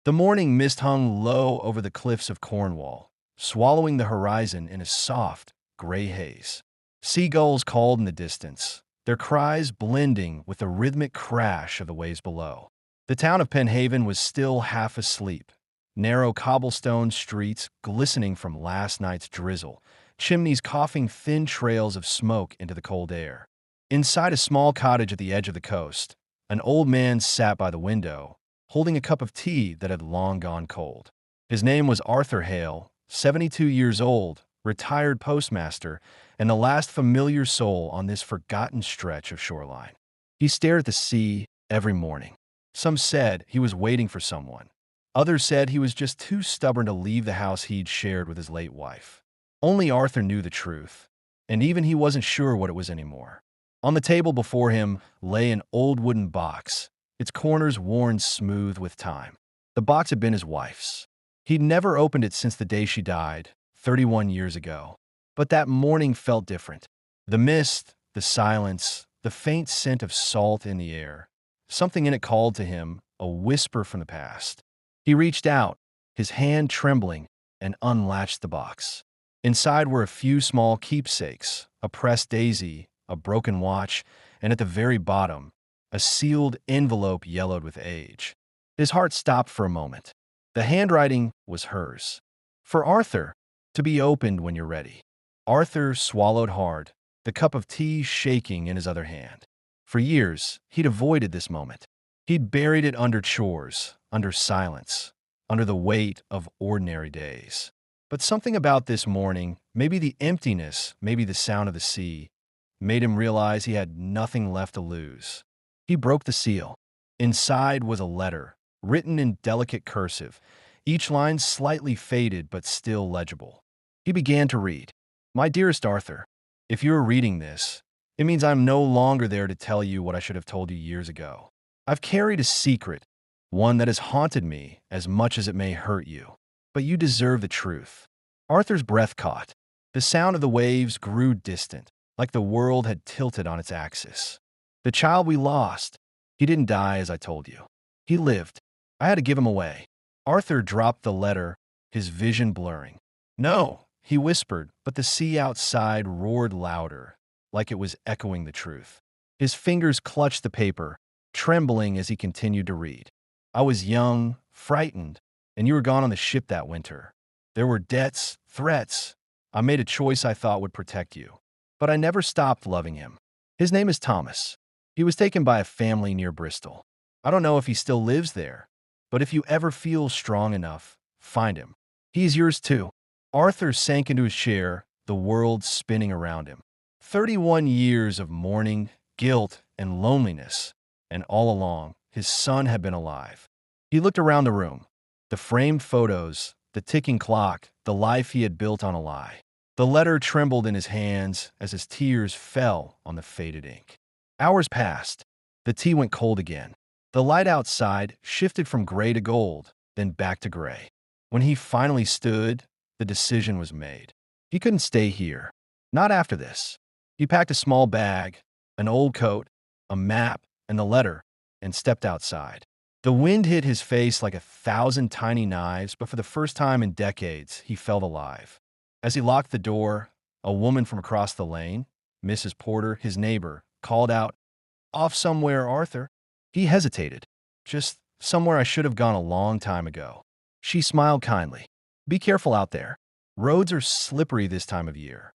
The morning mist hung low over the cliffs of Cornwall, swallowing the horizon in a soft, gray haze. Seagulls called in the distance, their cries blending with the rhythmic crash of the waves below. The town of Penhaven was still half asleep, narrow cobblestone streets glistening from last night's drizzle, chimneys coughing thin trails of smoke into the cold air. Inside a small cottage at the edge of the coast, an old man sat by the window, holding a cup of tea that had long gone cold. His name was Arthur Hale, 72 years old, retired postmaster, and the last familiar soul on this forgotten stretch of shoreline. He stared at the sea every morning. Some said he was waiting for someone. Others said he was just too stubborn to leave the house he'd shared with his late wife. Only Arthur knew the truth, and even he wasn't sure what it was anymore. On the table before him lay an old wooden box, its corners worn smooth with time. The box had been his wife's. He'd never opened it since the day she died, 31 years ago. But that morning felt different. The mist, the silence, the faint scent of salt in the air. Something in it called to him, a whisper from the past. He reached out, his hand trembling, and unlatched the box. Inside were a few small keepsakes, a pressed daisy, a broken watch, and at the very bottom, a sealed envelope yellowed with age. His heart stopped for a moment. The handwriting was hers. For Arthur, to be opened when you're ready. Arthur swallowed hard, the cup of tea shaking in his other hand. For years, he'd avoided this moment. He'd buried it under chores, under silence, under the weight of ordinary days. But something about this morning, maybe the emptiness, maybe the sound of the sea, made him realize he had nothing left to lose. He broke the seal. Inside was a letter, written in delicate cursive, each line slightly faded but still legible. He began to read. My dearest Arthur, if you are reading this, it means I'm no longer there to tell you what I should have told you years ago. I've carried a secret, one that has haunted me as much as it may hurt you. But you deserve the truth. Arthur's breath caught. The sound of the waves grew distant, like the world had tilted on its axis. The child we lost, he didn't die as I told you. He lived. I had to give him away. Arthur dropped the letter, his vision blurring. No, he whispered, but the sea outside roared louder, like it was echoing the truth. His fingers clutched the paper, trembling as he continued to read. I was young, frightened, and you were gone on the ship that winter. There were debts, threats. I made a choice I thought would protect you. But I never stopped loving him. His name is Thomas. He was taken by a family near Bristol. I don't know if he still lives there, but if you ever feel strong enough, find him. He's yours too. Arthur sank into his chair, the world spinning around him. 31 years of mourning, guilt, and loneliness, and all along, his son had been alive. He looked around the room. The framed photos, the ticking clock, the life he had built on a lie. The letter trembled in his hands as his tears fell on the faded ink. Hours passed. The tea went cold again. The light outside shifted from gray to gold, then back to gray. When he finally stood, the decision was made. He couldn't stay here. Not after this. He packed a small bag, an old coat, a map, and the letter, and stepped outside. The wind hit his face like 1,000 tiny knives, but for the first time in decades, he felt alive. As he locked the door, a woman from across the lane, Mrs. Porter, his neighbor, called out, "Off somewhere, Arthur." He hesitated. "Just somewhere I should have gone a long time ago." She smiled kindly. "Be careful out there. Roads are slippery this time of year."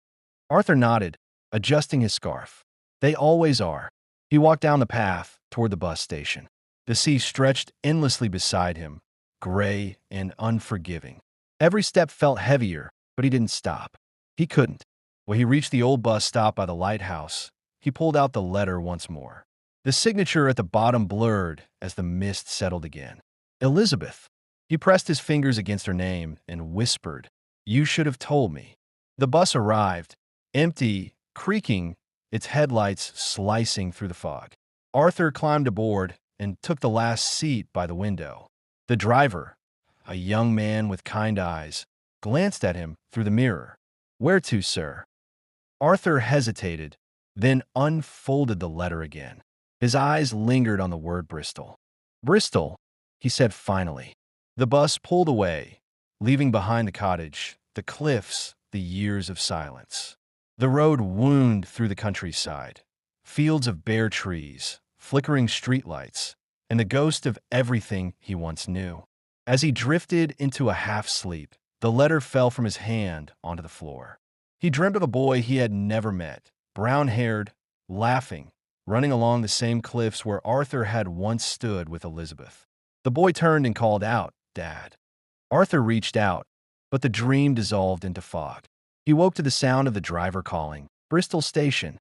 Arthur nodded, adjusting his scarf. "They always are." He walked down the path toward the bus station. The sea stretched endlessly beside him, gray and unforgiving. Every step felt heavier, but he didn't stop. He couldn't. When he reached the old bus stop by the lighthouse, he pulled out the letter once more. The signature at the bottom blurred as the mist settled again. Elizabeth. He pressed his fingers against her name and whispered, "You should have told me." The bus arrived, empty, creaking, its headlights slicing through the fog. Arthur climbed aboard and took the last seat by the window. The driver, a young man with kind eyes, glanced at him through the mirror. "Where to, sir?" Arthur hesitated, then unfolded the letter again. His eyes lingered on the word Bristol. "Bristol," he said finally. The bus pulled away, leaving behind the cottage, the cliffs, the years of silence. The road wound through the countryside, fields of bare trees, flickering streetlights, and the ghost of everything he once knew. As he drifted into a half-sleep, the letter fell from his hand onto the floor. He dreamt of a boy he had never met, brown-haired, laughing, running along the same cliffs where Arthur had once stood with Elizabeth. The boy turned and called out, "Dad." Arthur reached out, but the dream dissolved into fog. He woke to the sound of the driver calling, "Bristol Station."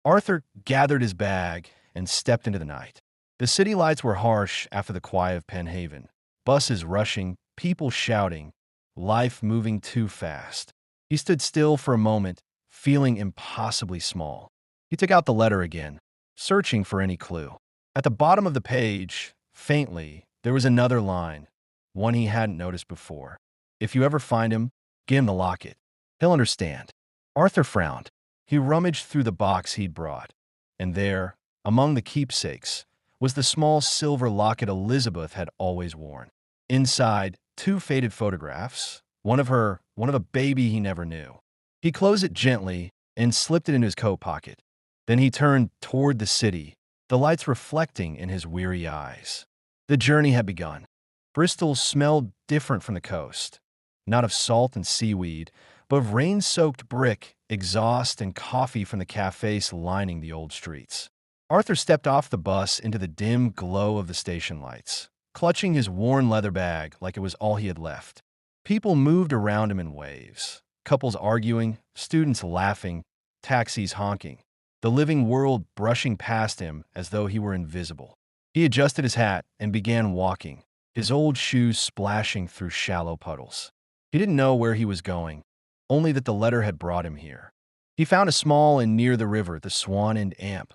Arthur gathered his bag and stepped into the night. The city lights were harsh after the quiet of Penhaven. Buses rushing, people shouting, life moving too fast. He stood still for a moment, feeling impossibly small. He took out the letter again, searching for any clue. At the bottom of the page, faintly, there was another line, one he hadn't noticed before. "If you ever find him, give him the locket. He'll understand." Arthur frowned. He rummaged through the box he'd brought, and there, among the keepsakes, was the small silver locket Elizabeth had always worn. Inside, 2 faded photographs, one of her, one of a baby he never knew. He closed it gently and slipped it into his coat pocket. Then he turned toward the city, the lights reflecting in his weary eyes. The journey had begun. Bristol smelled different from the coast, not of salt and seaweed, but of rain-soaked brick, exhaust, and coffee from the cafes lining the old streets. Arthur stepped off the bus into the dim glow of the station lights, clutching his worn leather bag like it was all he had left. People moved around him in waves, couples arguing, students laughing, taxis honking, the living world brushing past him as though he were invisible. He adjusted his hat and began walking, his old shoes splashing through shallow puddles. He didn't know where he was going, only that the letter had brought him here. He found a small inn near the river, the Swan and Amp.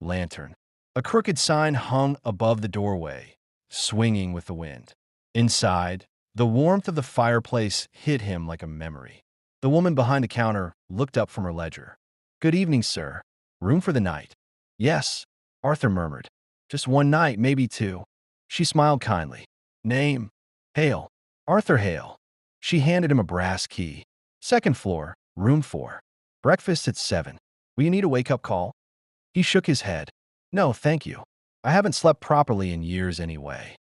Lantern. A crooked sign hung above the doorway, swinging with the wind. Inside, the warmth of the fireplace hit him like a memory. The woman behind the counter looked up from her ledger. "Good evening, sir. Room for the night?" "Yes," Arthur murmured. "Just one night, maybe 2. She smiled kindly. "Name?" "Hale. Arthur Hale." She handed him a brass key. "Second floor, room 4. Breakfast at 7. Will you need a wake-up call?" He shook his head. "No, thank you. I haven't slept properly in years anyway."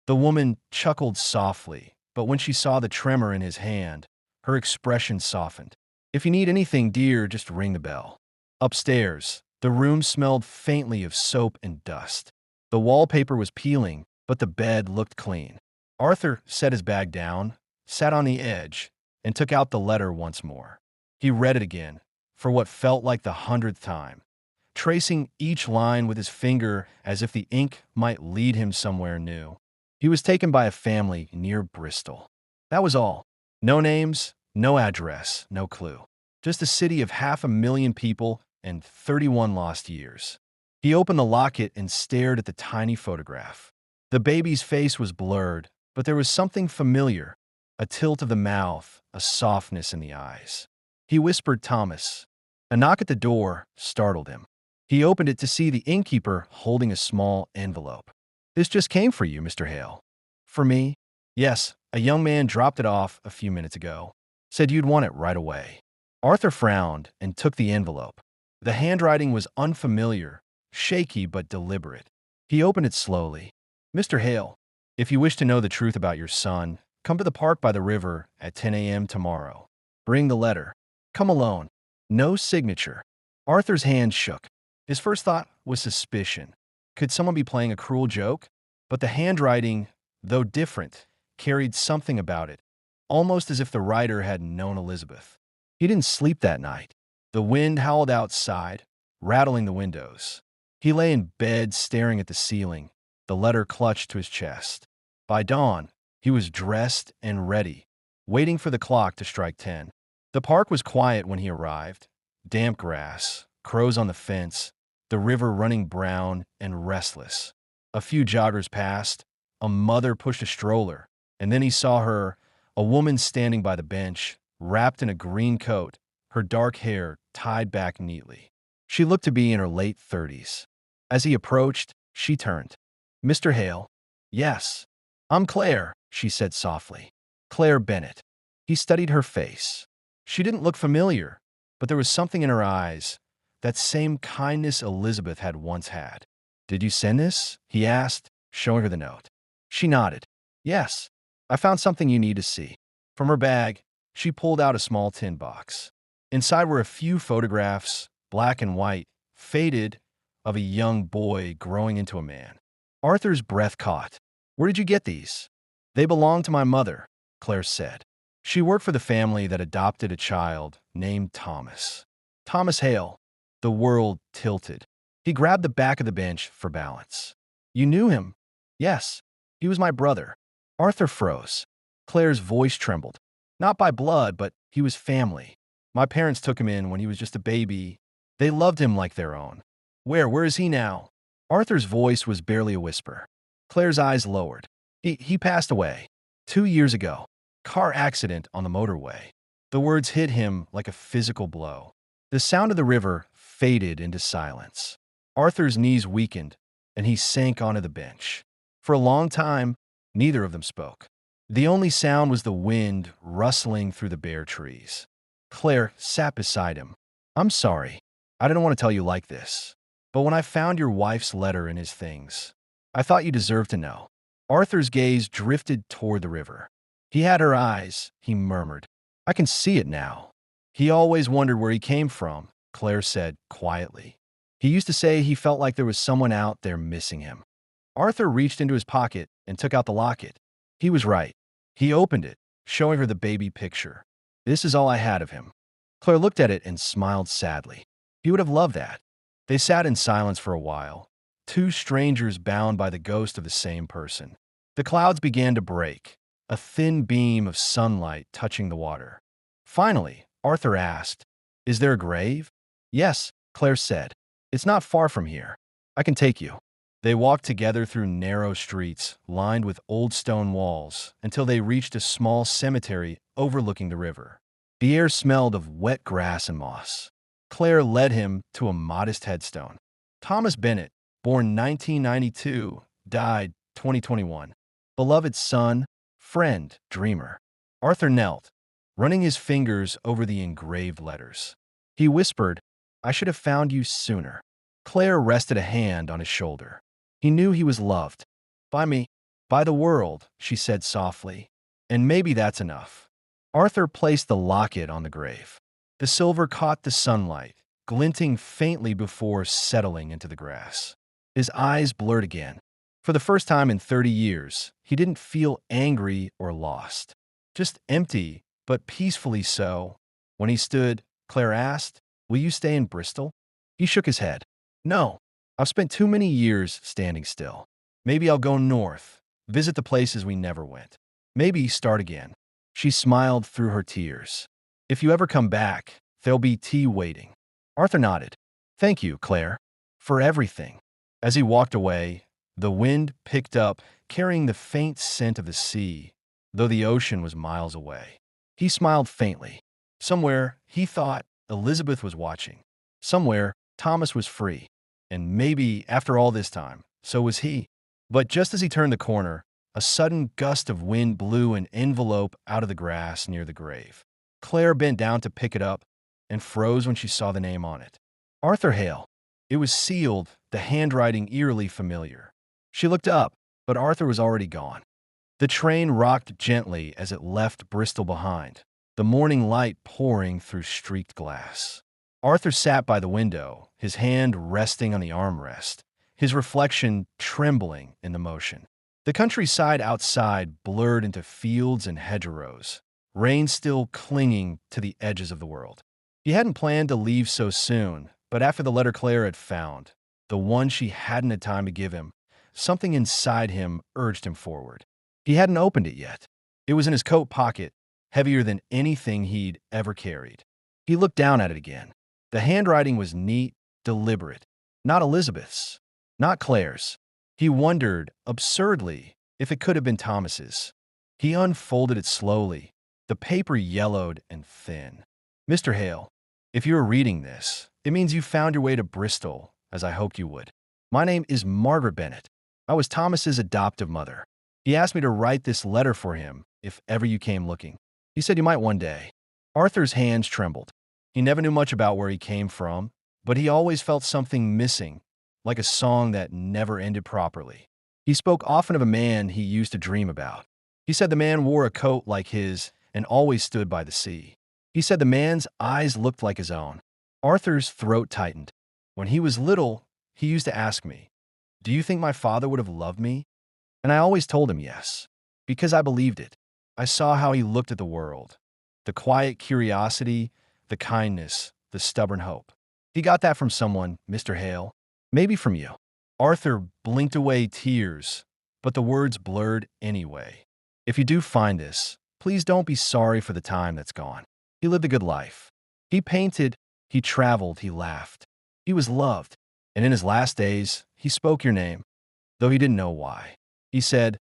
The woman chuckled softly, but when she saw the tremor in his hand, her expression softened. "If you need anything, dear, just ring the bell." Upstairs, the room smelled faintly of soap and dust. The wallpaper was peeling, but the bed looked clean. Arthur set his bag down, sat on the edge, and took out the letter once more. He read it again, for what felt like the 100th time, tracing each line with his finger as if the ink might lead him somewhere new. He was taken by a family near Bristol. That was all. No names, no address, no clue. Just a city of 500,000 people and 31 lost years. He opened the locket and stared at the tiny photograph. The baby's face was blurred, but there was something familiar, a tilt of the mouth, a softness in the eyes. He whispered Thomas. A knock at the door startled him. He opened it to see the innkeeper holding a small envelope. "This just came for you, Mr. Hale." "For me?" "Yes, a young man dropped it off a few minutes ago. Said you'd want it right away." Arthur frowned and took the envelope. The handwriting was unfamiliar, shaky but deliberate. He opened it slowly. "Mr. Hale, if you wish to know the truth about your son, come to the park by the river at 10 a.m. tomorrow. Bring the letter. Come alone. No signature." Arthur's hand shook. His first thought was suspicion. Could someone be playing a cruel joke? But the handwriting, though different, carried something about it, almost as if the writer had known Elizabeth. He didn't sleep that night. The wind howled outside, rattling the windows. He lay in bed staring at the ceiling, the letter clutched to his chest. By dawn, he was dressed and ready, waiting for the clock to strike 10. The park was quiet when he arrived. Damp grass, crows on the fence, the river running brown and restless. A few joggers passed. A mother pushed a stroller, and then he saw her, a woman standing by the bench, wrapped in a green coat, her dark hair tied back neatly. She looked to be in her late 30s. As he approached, she turned. "Mr. Hale?" "Yes." "I'm Claire. she said softly. Claire Bennett. He studied her face. She didn't look familiar, but there was something in her eyes, that same kindness Elizabeth had once had. Did you send this? He asked, showing her the note. She nodded. Yes, I found something you need to see. From her bag, she pulled out a small tin box. Inside were a few photographs, black and white, faded, of a young boy growing into a man. Arthur's breath caught. Where did you get these? They belong to my mother, Claire said. She worked for the family that adopted a child named Thomas. Thomas Hale. The world tilted. He grabbed the back of the bench for balance. You knew him? Yes, he was my brother. Arthur froze. Claire's voice trembled. Not by blood, but he was family. My parents took him in when he was just a baby. They loved him like their own. Where is he now? Arthur's voice was barely a whisper. Claire's eyes lowered. He passed away. 2 years ago. Car accident on the motorway. The words hit him like a physical blow. The sound of the river faded into silence. Arthur's knees weakened, and he sank onto the bench. For a long time, neither of them spoke. The only sound was the wind rustling through the bare trees. Claire sat beside him. I'm sorry. I didn't want to tell you like this. But when I found your wife's letter in his things, I thought you deserved to know. Arthur's gaze drifted toward the river. He had her eyes, he murmured. I can see it now. He always wondered where he came from, Claire said quietly. He used to say he felt like there was someone out there missing him. Arthur reached into his pocket and took out the locket. He was right. He opened it, showing her the baby picture. This is all I had of him. Claire looked at it and smiled sadly. He would have loved that. They sat in silence for a while, two strangers bound by the ghost of the same person. The clouds began to break, a thin beam of sunlight touching the water. Finally, Arthur asked, Is there a grave? Yes, Claire said. It's not far from here. I can take you. They walked together through narrow streets lined with old stone walls until they reached a small cemetery overlooking the river. The air smelled of wet grass and moss. Claire led him to a modest headstone. Thomas Bennett, born 1992, died 2021. Beloved son, friend, dreamer. Arthur knelt, running his fingers over the engraved letters. He whispered, I should have found you sooner. Claire rested a hand on his shoulder. He knew he was loved. By me, by the world, she said softly. And maybe that's enough. Arthur placed the locket on the grave. The silver caught the sunlight, glinting faintly before settling into the grass. His eyes blurred again. For the first time in 30 years, he didn't feel angry or lost. Just empty, but peacefully so. When he stood, Claire asked, Will you stay in Bristol? He shook his head. No, I've spent too many years standing still. Maybe I'll go north, visit the places we never went. Maybe start again. She smiled through her tears. If you ever come back, there'll be tea waiting. Arthur nodded. Thank you, Claire, for everything. As he walked away, the wind picked up, carrying the faint scent of the sea, though the ocean was miles away. He smiled faintly. Somewhere, he thought, Elizabeth was watching. Somewhere, Thomas was free. And maybe, after all this time, so was he. But just as he turned the corner, a sudden gust of wind blew an envelope out of the grass near the grave. Claire bent down to pick it up and froze when she saw the name on it. Arthur Hale. It was sealed, the handwriting eerily familiar. She looked up, but Arthur was already gone. The train rocked gently as it left Bristol behind, the morning light pouring through streaked glass. Arthur sat by the window, his hand resting on the armrest, his reflection trembling in the motion. The countryside outside blurred into fields and hedgerows, rain still clinging to the edges of the world. He hadn't planned to leave so soon, but after the letter Claire had found, the one she hadn't had time to give him, something inside him urged him forward. He hadn't opened it yet. It was in his coat pocket, heavier than anything he'd ever carried. He looked down at it again. The handwriting was neat, deliberate. Not Elizabeth's, not Claire's. He wondered, absurdly, if it could have been Thomas's. He unfolded it slowly, the paper yellowed and thin. Mr. Hale, if you are reading this, it means you found your way to Bristol, as I hoped you would. My name is Margaret Bennett. I was Thomas's adoptive mother. He asked me to write this letter for him if ever you came looking. He said you might one day. Arthur's hands trembled. He never knew much about where he came from, but he always felt something missing, like a song that never ended properly. He spoke often of a man he used to dream about. He said the man wore a coat like his and always stood by the sea. He said the man's eyes looked like his own. Arthur's throat tightened. When he was little, he used to ask me, "Do you think my father would have loved me?" And I always told him yes, because I believed it. I saw how he looked at the world. The quiet curiosity, the kindness, the stubborn hope. He got that from someone, Mr. Hale. Maybe from you. Arthur blinked away tears, but the words blurred anyway. If you do find this, please don't be sorry for the time that's gone. He lived a good life. He painted, he traveled, he laughed. He was loved, and in his last days, he spoke your name, though he didn't know why. He said,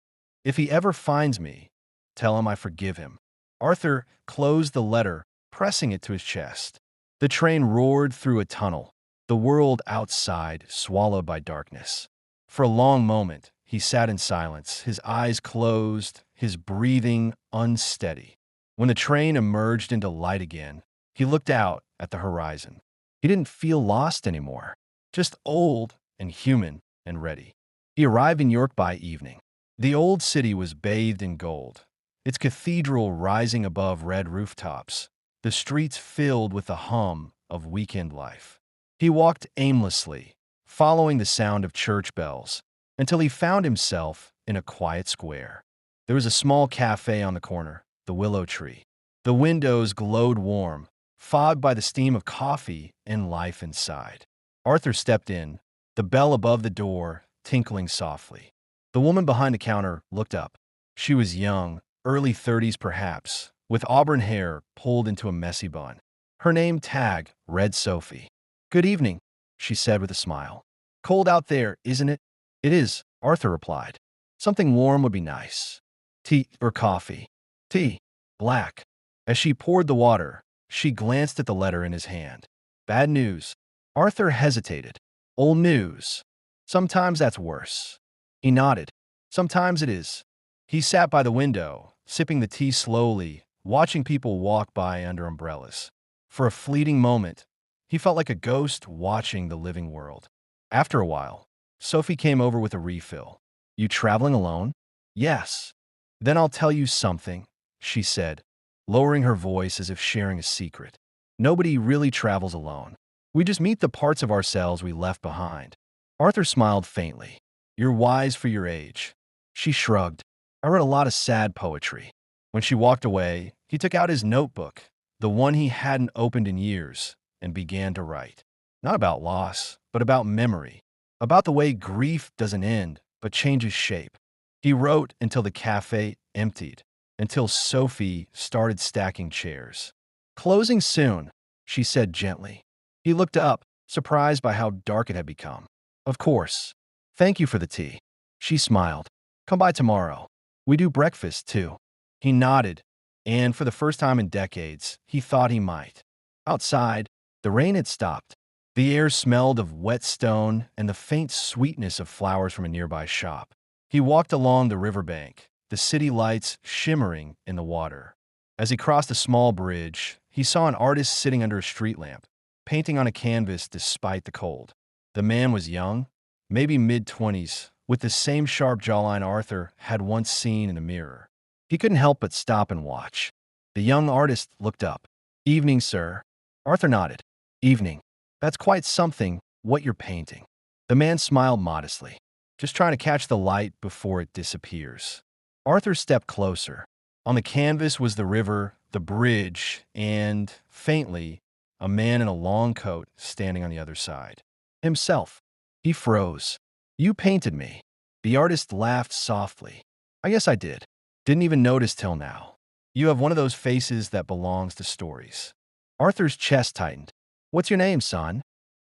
"If he ever finds me, tell him I forgive him." Arthur closed the letter, pressing it to his chest. The train roared through a tunnel, the world outside swallowed by darkness. For a long moment, he sat in silence, his eyes closed, his breathing unsteady. When the train emerged into light again, he looked out at the horizon. He didn't feel lost anymore, just old and human and ready. He arrived in York by evening. The old city was bathed in gold, its cathedral rising above red rooftops, the streets filled with the hum of weekend life. He walked aimlessly, following the sound of church bells, until he found himself in a quiet square. There was a small cafe on the corner, the Willow Tree. The windows glowed warm, fogged by the steam of coffee and life inside. Arthur stepped in, the bell above the door tinkling softly. The woman behind the counter looked up. She was young, early 30s perhaps, with auburn hair pulled into a messy bun. Her name tag read Sophie. "Good evening," she said with a smile. "Cold out there, isn't it?" "It is," Arthur replied. "Something warm would be nice. Tea or coffee?" "Tea. Black." As she poured the water, she glanced at the letter in his hand. "Bad news." Arthur hesitated. "Old news. Sometimes that's worse." He nodded. "Sometimes it is." He sat by the window, sipping the tea slowly, watching people walk by under umbrellas. For a fleeting moment, he felt like a ghost watching the living world. After a while, Sophie came over with a refill. "You traveling alone?" "Yes." "Then I'll tell you something," she said, lowering her voice as if sharing a secret. "Nobody really travels alone. We just meet the parts of ourselves we left behind." Arthur smiled faintly. "You're wise for your age." She shrugged. "I read a lot of sad poetry." When she walked away, he took out his notebook, the one he hadn't opened in years, and began to write. Not about loss, but about memory. About the way grief doesn't end, but changes shape. He wrote until the cafe emptied, until Sophie started stacking chairs. "Closing soon," she said gently. He looked up, surprised by how dark it had become. "Of course. Thank you for the tea." She smiled. "Come by tomorrow. We do breakfast, too." He nodded, and for the first time in decades, he thought he might. Outside, the rain had stopped. The air smelled of wet stone and the faint sweetness of flowers from a nearby shop. He walked along the riverbank, the city lights shimmering in the water. As he crossed a small bridge, he saw an artist sitting under a street lamp, painting on a canvas despite the cold. The man was young, maybe mid-20s, with the same sharp jawline Arthur had once seen in the mirror. He couldn't help but stop and watch. The young artist looked up. "Evening, sir." Arthur nodded. "Evening. That's quite something, what you're painting." The man smiled modestly. "Just trying to catch the light before it disappears." Arthur stepped closer. On the canvas was the river, the bridge, and, faintly, a man in a long coat standing on the other side. Himself. He froze. "You painted me." The artist laughed softly. "I guess I did. Didn't even notice till now. You have one of those faces that belongs to stories." Arthur's chest tightened. "What's your name, son?"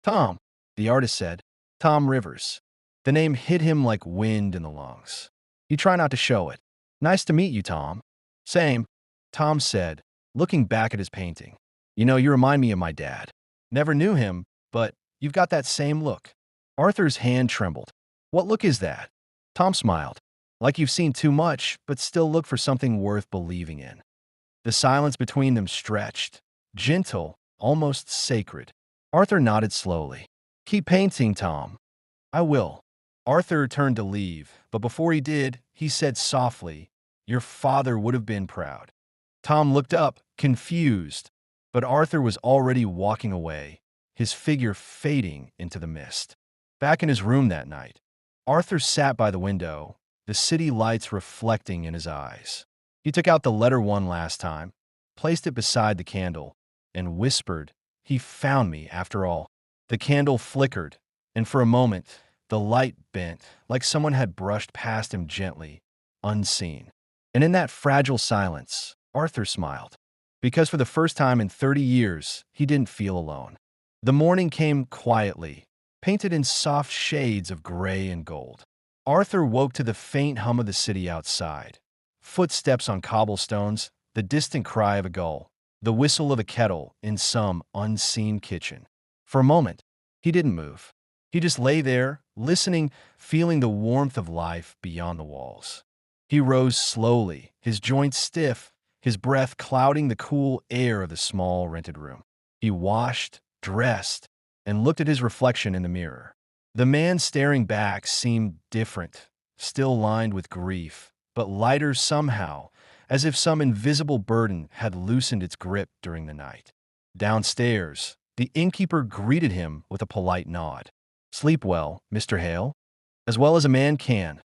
"Tom," the artist said. "Tom Rivers." The name hit him like wind in the lungs. "You try not to show it." "Nice to meet you, Tom." "Same," Tom said, looking back at his painting. "You know, you remind me of my dad. Never knew him, but you've got that same look." Arthur's hand trembled. "What look is that?" Tom smiled. like you've seen too much, but still look for something worth believing in. The silence between them stretched, gentle, almost sacred. Arthur nodded slowly. Keep painting, Tom. I will. Arthur turned to leave, but before he did, he said softly, Your father would have been proud. Tom looked up, confused, but Arthur was already walking away, his figure fading into the mist. Back in his room that night, Arthur sat by the window, the city lights reflecting in his eyes. He took out the letter one last time, placed it beside the candle, and whispered, He found me after all. The candle flickered, and for a moment, the light bent, like someone had brushed past him gently, unseen. And in that fragile silence, Arthur smiled, because for the first time in 30 years, he didn't feel alone. The morning came quietly, painted in soft shades of gray and gold. Arthur woke to the faint hum of the city outside. Footsteps on cobblestones, the distant cry of a gull, the whistle of a kettle in some unseen kitchen. For a moment, he didn't move. He just lay there, listening, feeling the warmth of life beyond the walls. He rose slowly, his joints stiff, his breath clouding the cool air of the small rented room. He washed, dressed, and looked at his reflection in the mirror. The man staring back seemed different, still lined with grief, but lighter somehow, as if some invisible burden had loosened its grip during the night. Downstairs, the innkeeper greeted him with a polite nod. Sleep well, Mr. Hale? As well as a man can,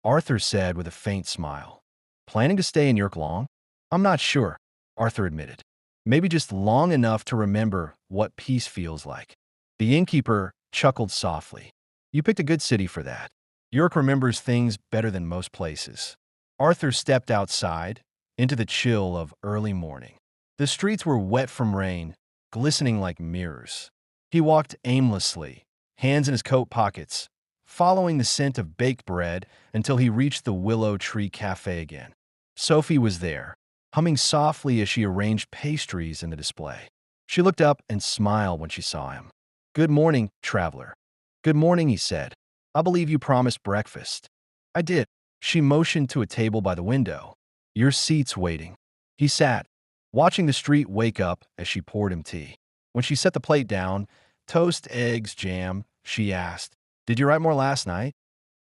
Arthur said with a faint smile. Planning to stay in York long? I'm not sure, Arthur admitted. Maybe just long enough to remember what peace feels like. The innkeeper chuckled softly. You picked a good city for that. York remembers things better than most places. Arthur stepped outside, into the chill of early morning. The streets were wet from rain, glistening like mirrors. He walked aimlessly, hands in his coat pockets, following the scent of baked bread until he reached the Willow Tree Cafe again. Sophie was there, humming softly as she arranged pastries in the display. She looked up and smiled when she saw him. Good morning, traveler. Good morning, he said. I believe you promised breakfast. I did. She motioned to a table by the window. Your seat's waiting. He sat, watching the street wake up as she poured him tea. When she set the plate down, toast, eggs, jam, she asked, Did you write more last night?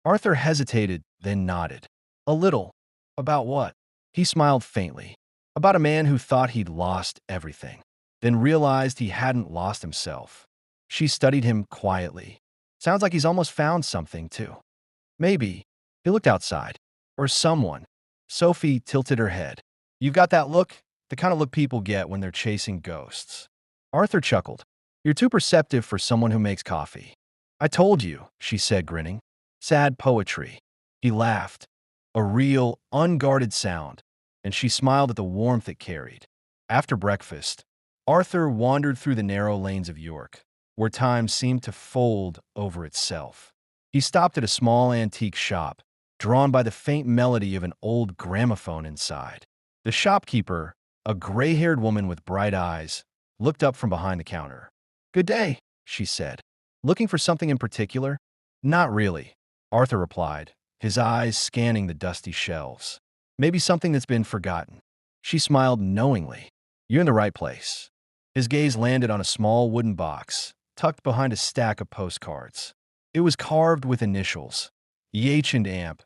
Arthur hesitated, then nodded. A little. About what? He smiled faintly. About a man who thought he'd lost everything, then realized he hadn't lost himself. She studied him quietly. Sounds like he's almost found something, too. Maybe. He looked outside. Or someone. Sophie tilted her head. You've got that look? The kind of look people get when they're chasing ghosts. Arthur chuckled. You're too perceptive for someone who makes coffee. I told you, she said, grinning. Sad poetry. He laughed. A real, unguarded sound, and she smiled at the warmth it carried. After breakfast, Arthur wandered through the narrow lanes of York, where time seemed to fold over itself. He stopped at a small antique shop, drawn by the faint melody of an old gramophone inside. The shopkeeper, a gray-haired woman with bright eyes, looked up from behind the counter. Good day, she said. Looking for something in particular? Not really, Arthur replied, his eyes scanning the dusty shelves. Maybe something that's been forgotten. She smiled knowingly. You're in the right place. His gaze landed on a small wooden box, tucked behind a stack of postcards. It was carved with initials, YH and AMP,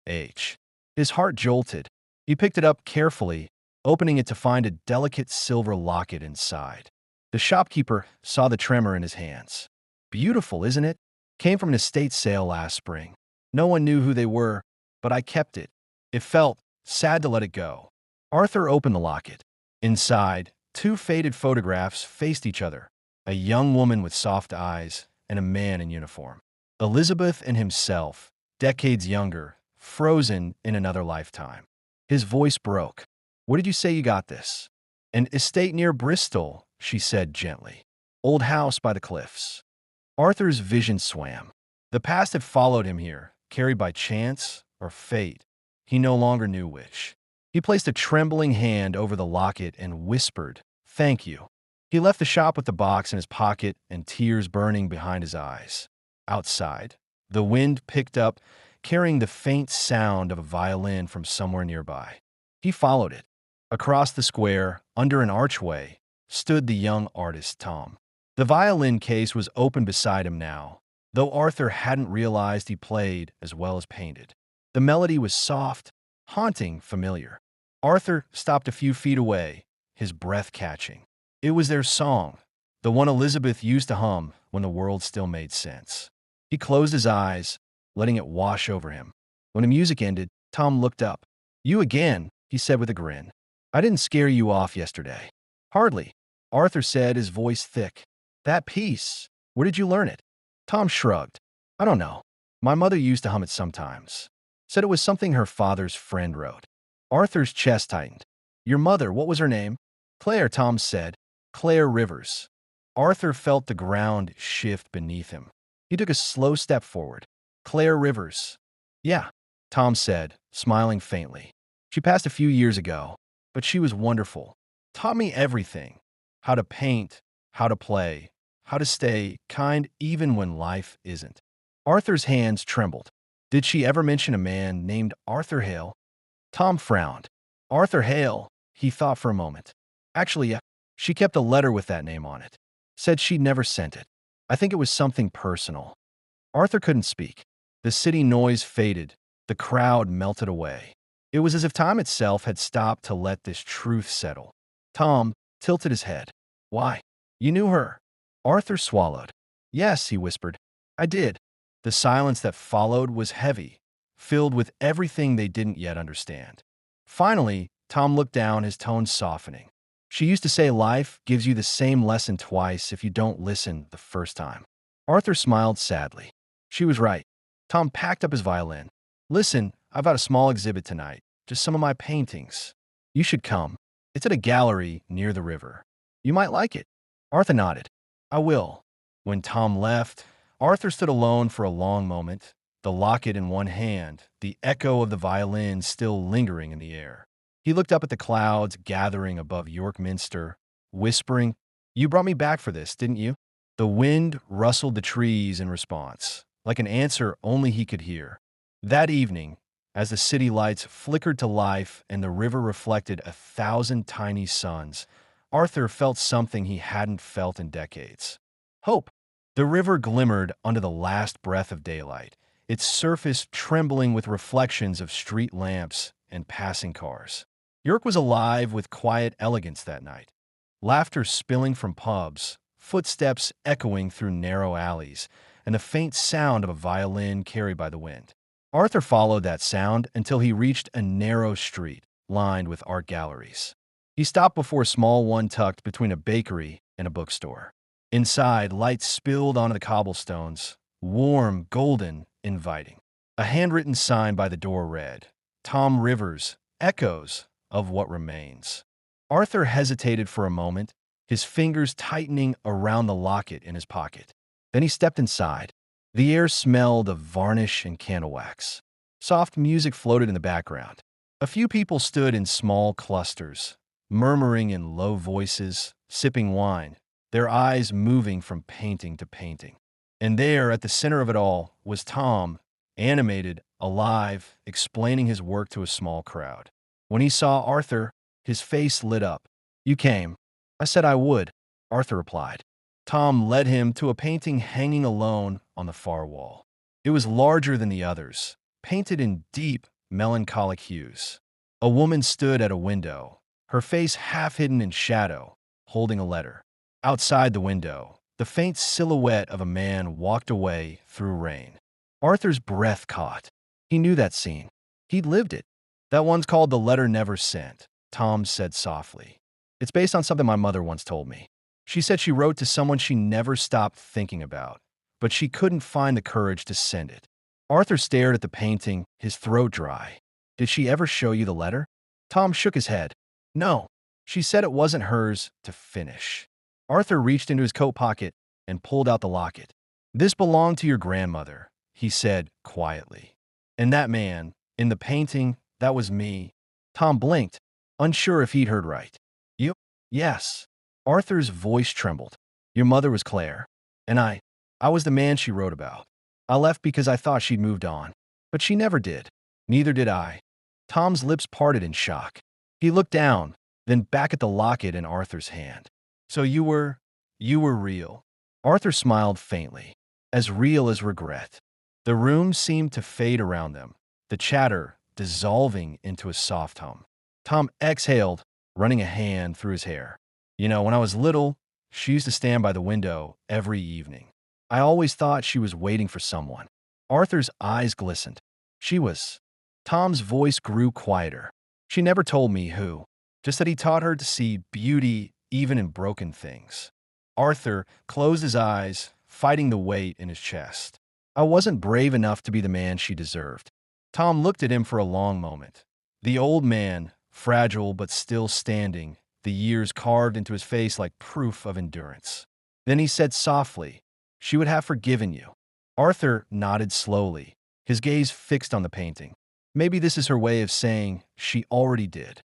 H. His heart jolted. He picked it up carefully, opening it to find a delicate silver locket inside. The shopkeeper saw the tremor in his hands. Beautiful, isn't it? Came from an estate sale last spring. No one knew who they were, but I kept it. It felt sad to let it go. Arthur opened the locket. Inside, two faded photographs faced each other, a young woman with soft eyes and a man in uniform. Elizabeth and himself, decades younger, frozen in another lifetime. His voice broke. Where did you say you got this? An estate near Bristol, she said gently. Old house by the cliffs. Arthur's vision swam. The past had followed him here, carried by chance or fate. He no longer knew which. He placed a trembling hand over the locket and whispered, Thank you. He left the shop with the box in his pocket and tears burning behind his eyes. Outside, the wind picked up, carrying the faint sound of a violin from somewhere nearby. He followed it. Across the square, under an archway, stood the young artist Tom. The violin case was open beside him now, though Arthur hadn't realized he played as well as painted. The melody was soft, haunting, familiar. Arthur stopped a few feet away, his breath catching. It was their song, the one Elizabeth used to hum when the world still made sense. He closed his eyes, letting it wash over him. When the music ended, Tom looked up. "You again," he said with a grin. "I didn't scare you off yesterday." "Hardly," Arthur said, his voice thick. "That piece, where did you learn it?" Tom shrugged. "I don't know. My mother used to hum it sometimes. Said it was something her father's friend wrote." Arthur's chest tightened. "Your mother, what was her name?" "Claire," Tom said. "Claire Rivers." Arthur felt the ground shift beneath him. He took a slow step forward. "Claire Rivers." "Yeah," Tom said, smiling faintly. "She passed a few years ago, but she was wonderful. Taught me everything. How to paint, how to play, how to stay kind even when life isn't." Arthur's hands trembled. "Did she ever mention a man named Arthur Hale?" Tom frowned. "Arthur Hale," he thought for a moment. "Actually, yeah, she kept a letter with that name on it. Said she'd never sent it. I think it was something personal." Arthur couldn't speak. The city noise faded. The crowd melted away. It was as if time itself had stopped to let this truth settle. Tom tilted his head. "Why? You knew her?" Arthur swallowed. "Yes," he whispered. "I did." The silence that followed was heavy, filled with everything they didn't yet understand. Finally, Tom looked down, his tone softening. "She used to say life gives you the same lesson twice if you don't listen the first time." Arthur smiled sadly. She was right. Tom packed up his violin. "Listen, I've got a small exhibit tonight, just some of my paintings. You should come. It's at a gallery near the river. You might like it." Arthur nodded. "I will." When Tom left, Arthur stood alone for a long moment, the locket in one hand, the echo of the violin still lingering in the air. He looked up at the clouds gathering above York Minster, whispering, "You brought me back for this, didn't you?" The wind rustled the trees in response, like an answer only he could hear. That evening, as the city lights flickered to life and the river reflected 1,000 tiny suns, Arthur felt something he hadn't felt in decades. Hope. The river glimmered under the last breath of daylight, its surface trembling with reflections of street lamps and passing cars. York was alive with quiet elegance that night. Laughter spilling from pubs, footsteps echoing through narrow alleys, and the faint sound of a violin carried by the wind. Arthur followed that sound until he reached a narrow street lined with art galleries. He stopped before a small one tucked between a bakery and a bookstore. Inside, lights spilled onto the cobblestones, warm, golden, inviting. A handwritten sign by the door read, "Tom Rivers, Echoes of What Remains." Arthur hesitated for a moment, his fingers tightening around the locket in his pocket. Then he stepped inside. The air smelled of varnish and candle wax. Soft music floated in the background. A few people stood in small clusters, murmuring in low voices, sipping wine, their eyes moving from painting to painting. And there, at the center of it all, was Tom, animated, alive, explaining his work to a small crowd. When he saw Arthur, his face lit up. "You came." "I said I would," Arthur replied. Tom led him to a painting hanging alone on the far wall. It was larger than the others, painted in deep, melancholic hues. A woman stood at a window, her face half hidden in shadow, holding a letter. Outside the window, the faint silhouette of a man walked away through rain. Arthur's breath caught. He knew that scene. He'd lived it. "That one's called The Letter Never Sent," Tom said softly. "It's based on something my mother once told me. She said she wrote to someone she never stopped thinking about, but she couldn't find the courage to send it." Arthur stared at the painting, his throat dry. "Did she ever show you the letter?" Tom shook his head. "No. She said it wasn't hers to finish." Arthur reached into his coat pocket and pulled out the locket. "This belonged to your grandmother," he said quietly. "And that man, in the painting, that was me." Tom blinked, unsure if he'd heard right. "You?" "Yes." Arthur's voice trembled. "Your mother was Claire, and I was the man she wrote about. I left because I thought she'd moved on." But she never did. Neither did I. Tom's lips parted in shock. He looked down, then back at the locket in Arthur's hand. So you were real. Arthur smiled faintly, as real as regret. The room seemed to fade around them, the chatter dissolving into a soft hum. Tom exhaled, running a hand through his hair. When I was little, she used to stand by the window every evening. I always thought she was waiting for someone. Arthur's eyes glistened. She was. Tom's voice grew quieter. She never told me who, just that he taught her to see beauty even in broken things. Arthur closed his eyes, fighting the weight in his chest. I wasn't brave enough to be the man she deserved. Tom looked at him for a long moment. The old man, fragile but still standing, the years carved into his face like proof of endurance. Then he said softly, "She would have forgiven you." Arthur nodded slowly, his gaze fixed on the painting. Maybe this is her way of saying she already did.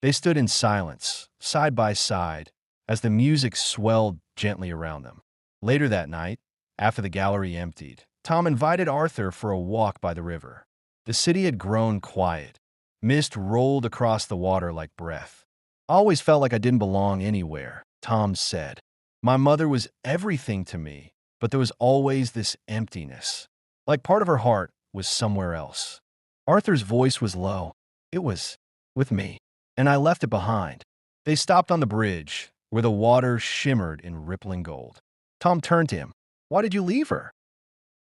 They stood in silence, side by side, as the music swelled gently around them. Later that night, after the gallery emptied, Tom invited Arthur for a walk by the river. The city had grown quiet. Mist rolled across the water like breath. "I always felt like I didn't belong anywhere," Tom said. "My mother was everything to me, but there was always this emptiness. Like part of her heart was somewhere else." Arthur's voice was low. "It was with me, and I left it behind." They stopped on the bridge, where the water shimmered in rippling gold. Tom turned to him. "Why did you leave her?"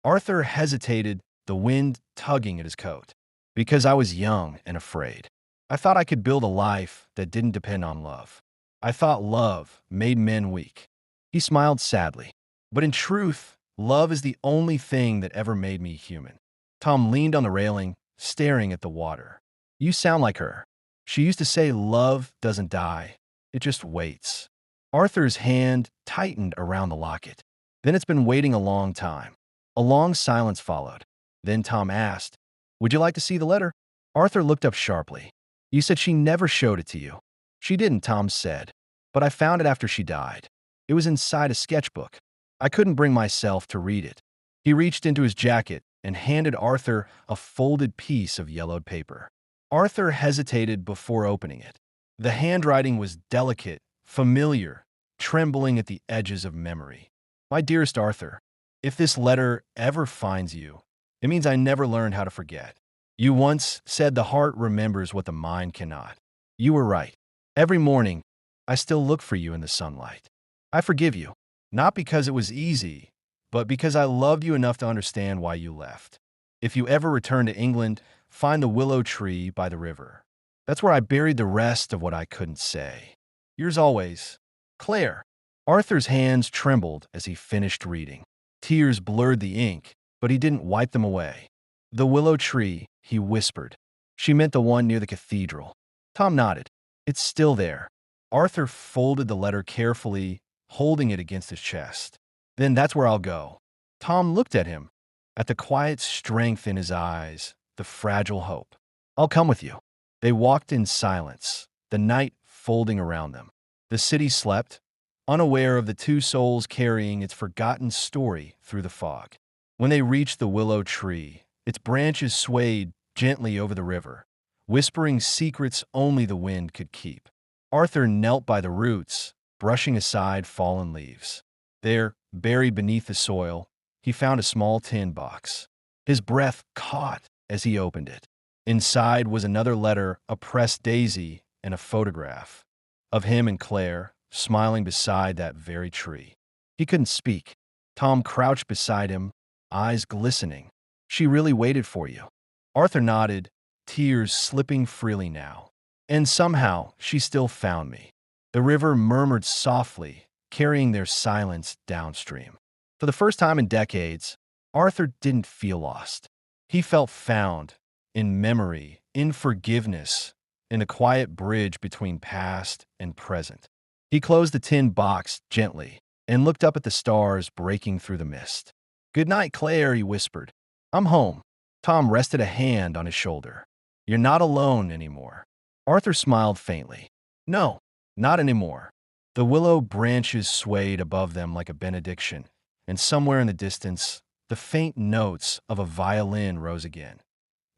Arthur hesitated, the wind tugging at his coat. "Because I was young and afraid. I thought I could build a life that didn't depend on love. I thought love made men weak." He smiled sadly. "But in truth, love is the only thing that ever made me human." Tom leaned on the railing, staring at the water. "You sound like her. She used to say love doesn't die, it just waits." Arthur's hand tightened around the locket. "Then it's been waiting a long time." A long silence followed. Then Tom asked, "Would you like to see the letter?" Arthur looked up sharply. "You said she never showed it to you." "She didn't," Tom said. "But I found it after she died. It was inside a sketchbook. I couldn't bring myself to read it." He reached into his jacket and handed Arthur a folded piece of yellowed paper. Arthur hesitated before opening it. The handwriting was delicate, familiar, trembling at the edges of memory. "My dearest Arthur, if this letter ever finds you, it means I never learned how to forget. You once said the heart remembers what the mind cannot. You were right. Every morning, I still look for you in the sunlight. I forgive you, not because it was easy, but because I loved you enough to understand why you left. If you ever return to England, find the willow tree by the river. That's where I buried the rest of what I couldn't say. Yours always, Claire." Arthur's hands trembled as he finished reading. Tears blurred the ink, but he didn't wipe them away. "The willow tree," he whispered. "She meant the one near the cathedral." Tom nodded. "It's still there." Arthur folded the letter carefully, holding it against his chest. "Then that's where I'll go." Tom looked at him, at the quiet strength in his eyes, the fragile hope. "I'll come with you." They walked in silence, the night folding around them. The city slept, unaware of the two souls carrying its forgotten story through the fog. When they reached the willow tree, its branches swayed gently over the river, whispering secrets only the wind could keep. Arthur knelt by the roots, brushing aside fallen leaves. There, buried beneath the soil, he found a small tin box. His breath caught as he opened it. Inside was another letter, a pressed daisy, and a photograph of him and Claire, smiling beside that very tree. He couldn't speak. Tom crouched beside him, eyes glistening. "She really waited for you." Arthur nodded, tears slipping freely now. "And somehow, she still found me." The river murmured softly, carrying their silence downstream. For the first time in decades, Arthur didn't feel lost. He felt found, in memory, in forgiveness, in the quiet bridge between past and present. He closed the tin box gently and looked up at the stars breaking through the mist. "Good night, Claire," he whispered. "I'm home." Tom rested a hand on his shoulder. "You're not alone anymore." Arthur smiled faintly. "No, not anymore." The willow branches swayed above them like a benediction, and somewhere in the distance, the faint notes of a violin rose again.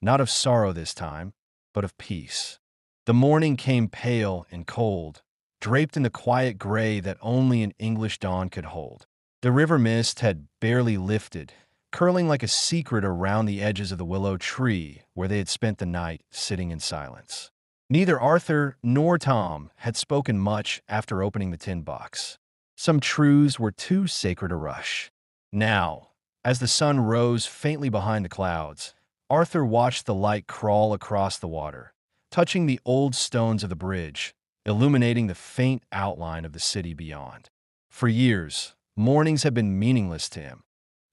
not of sorrow this time, but of peace. The morning came pale and cold, draped in the quiet gray that only an English dawn could hold. The river mist had barely lifted, curling like a secret around the edges of the willow tree where they had spent the night sitting in silence. Neither Arthur nor Tom had spoken much after opening the tin box. Some truths were too sacred to rush. Now, as the sun rose faintly behind the clouds, Arthur watched the light crawl across the water, touching the old stones of the bridge, illuminating the faint outline of the city beyond. For years, mornings had been meaningless to him,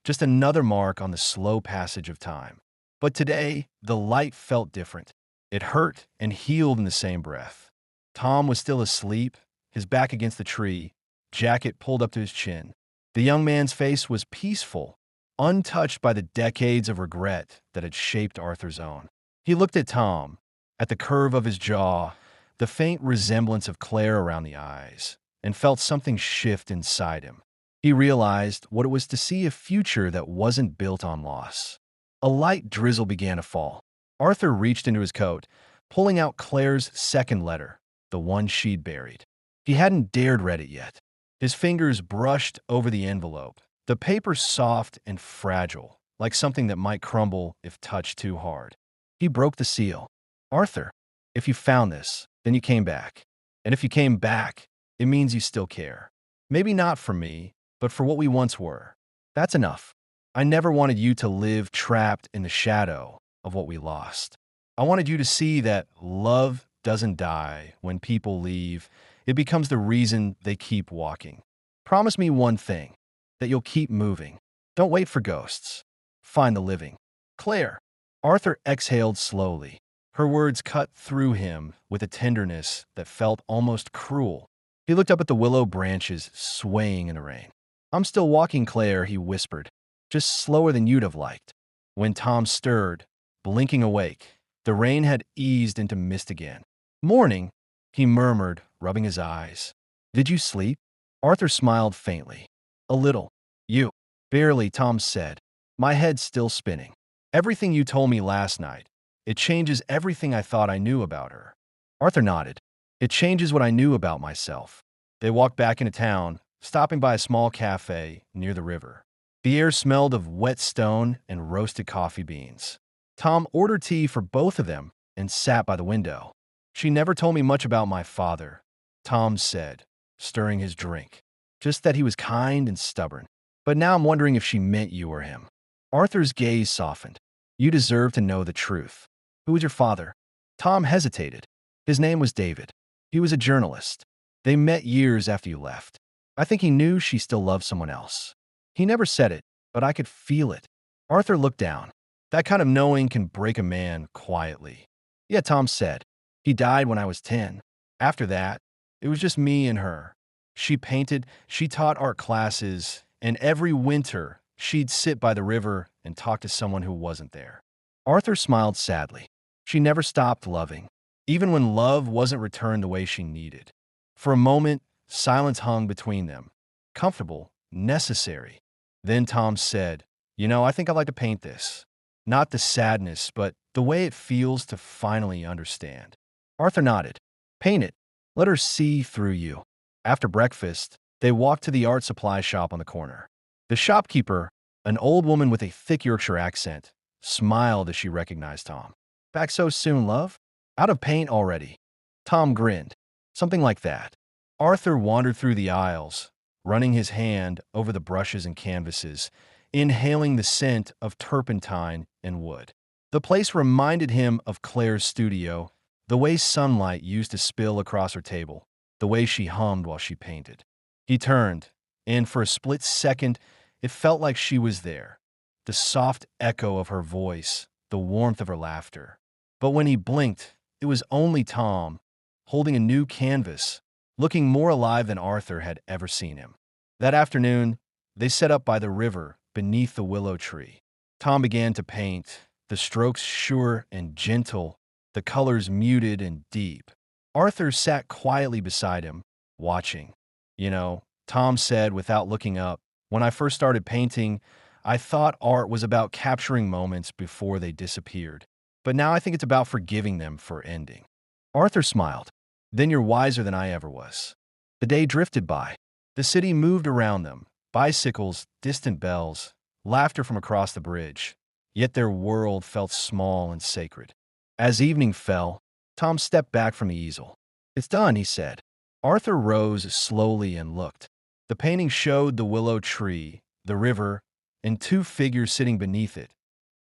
just another mark on the slow passage of time. But today, the light felt different. It hurt and healed in the same breath. Tom was still asleep, his back against the tree, jacket pulled up to his chin. The young man's face was peaceful, untouched by the decades of regret that had shaped Arthur's own. He looked at Tom, at the curve of his jaw, the faint resemblance of Claire around the eyes, and felt something shift inside him. He realized what it was to see a future that wasn't built on loss. A light drizzle began to fall. Arthur reached into his coat, pulling out Claire's second letter, the one she'd buried. He hadn't dared read it yet. His fingers brushed over the envelope, the paper soft and fragile, like something that might crumble if touched too hard. He broke the seal. Arthur, if you found this, then you came back. And if you came back, it means you still care. Maybe not for me, but for what we once were. That's enough. I never wanted you to live trapped in the shadow of what we lost. I wanted you to see that love doesn't die when people leave. It becomes the reason they keep walking. Promise me one thing, that you'll keep moving. Don't wait for ghosts. Find the living. Claire. Arthur exhaled slowly. Her words cut through him with a tenderness that felt almost cruel. He looked up at the willow branches swaying in the rain. I'm still walking, Claire, he whispered, just slower than you'd have liked. When Tom stirred, blinking awake, the rain had eased into mist again. Morning, he murmured, rubbing his eyes. Did you sleep? Arthur smiled faintly. A little. You. Barely, Tom said. My head's still spinning. Everything you told me last night. It changes everything I thought I knew about her. Arthur nodded. It changes what I knew about myself. They walked back into town, stopping by a small cafe near the river. The air smelled of wet stone and roasted coffee beans. Tom ordered tea for both of them and sat by the window. She never told me much about my father, Tom said, stirring his drink. Just that he was kind and stubborn. But now I'm wondering if she meant you or him. Arthur's gaze softened. You deserve to know the truth. Who was your father? Tom hesitated. His name was David. He was a journalist. They met years after you left. I think he knew she still loved someone else. He never said it, but I could feel it. Arthur looked down. That kind of knowing can break a man quietly. Yeah, Tom said. He died when I was 10. After that, it was just me and her. She painted, she taught art classes, and every winter, she'd sit by the river and talk to someone who wasn't there. Arthur smiled sadly. She never stopped loving, even when love wasn't returned the way she needed. For a moment, silence hung between them. Comfortable, necessary. Then Tom said, I think I'd like to paint this. Not the sadness, but the way it feels to finally understand. Arthur nodded. Paint it. Let her see through you. After breakfast, they walked to the art supply shop on the corner. The shopkeeper, an old woman with a thick Yorkshire accent, smiled as she recognized Tom. Back so soon, love? Out of paint already. Tom grinned. Something like that. Arthur wandered through the aisles, running his hand over the brushes and canvases, inhaling the scent of turpentine and wood. The place reminded him of Claire's studio, the way sunlight used to spill across her table, the way she hummed while she painted. He turned, and for a split second, it felt like she was there, the soft echo of her voice, the warmth of her laughter. But when he blinked, it was only Tom, holding a new canvas, looking more alive than Arthur had ever seen him. That afternoon, they sat up by the river beneath the willow tree. Tom began to paint, the strokes sure and gentle, the colors muted and deep. Arthur sat quietly beside him, watching. Tom said without looking up, when I first started painting, I thought art was about capturing moments before they disappeared. but now I think it's about forgiving them for ending." Arthur smiled. "Then you're wiser than I ever was." The day drifted by. The city moved around them. Bicycles, distant bells, laughter from across the bridge. Yet their world felt small and sacred. As evening fell, Tom stepped back from the easel. "It's done," he said. Arthur rose slowly and looked. The painting showed the willow tree, the river, and two figures sitting beneath it,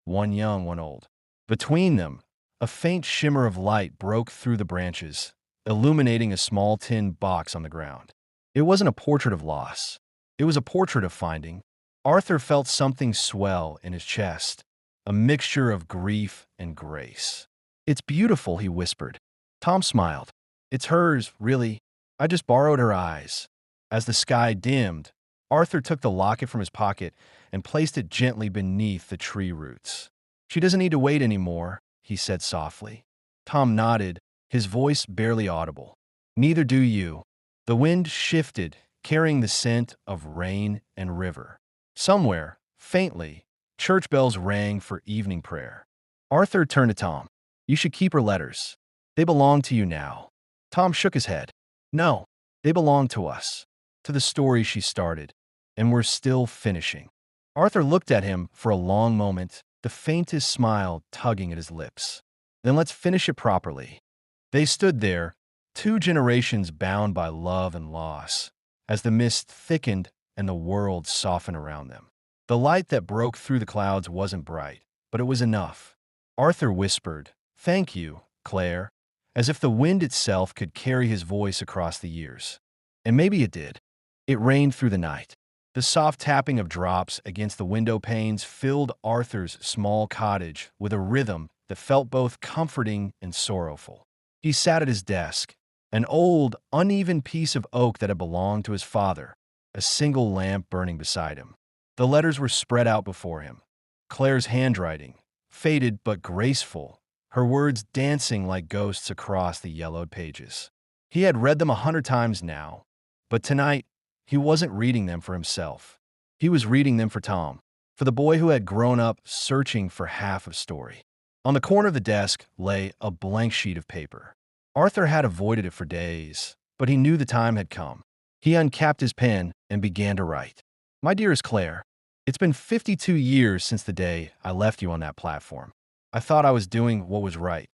one young, one old. Between them, a faint shimmer of light broke through the branches, illuminating a small tin box on the ground. It wasn't a portrait of loss. It was a portrait of finding. Arthur felt something swell in his chest, a mixture of grief and grace. "It's beautiful," he whispered. Tom smiled. "It's hers, really. I just borrowed her eyes." As the sky dimmed, Arthur took the locket from his pocket and placed it gently beneath the tree roots. "She doesn't need to wait anymore," he said softly. Tom nodded, his voice barely audible. "Neither do you." The wind shifted, carrying the scent of rain and river. Somewhere, faintly, church bells rang for evening prayer. Arthur turned to Tom. "You should keep her letters. They belong to you now." Tom shook his head. "No, they belong to us, to the story she started, and we're still finishing." Arthur looked at him for a long moment, the faintest smile tugging at his lips. "Then let's finish it properly." They stood there, 2 generations bound by love and loss, as the mist thickened and the world softened around them. The light that broke through the clouds wasn't bright, but it was enough. Arthur whispered, "Thank you, Claire," as if the wind itself could carry his voice across the years. And maybe it did. It rained through the night. The soft tapping of drops against the window panes filled Arthur's small cottage with a rhythm that felt both comforting and sorrowful. He sat at his desk, an old, uneven piece of oak that had belonged to his father, a single lamp burning beside him. The letters were spread out before him. Claire's handwriting, faded but graceful, her words dancing like ghosts across the yellowed pages. He had read them 100 times now, but tonight, he wasn't reading them for himself. He was reading them for Tom, for the boy who had grown up searching for half a story. On the corner of the desk lay a blank sheet of paper. Arthur had avoided it for days, but he knew the time had come. He uncapped his pen and began to write. "My dearest Claire, it's been 52 years since the day I left you on that platform. I thought I was doing what was right,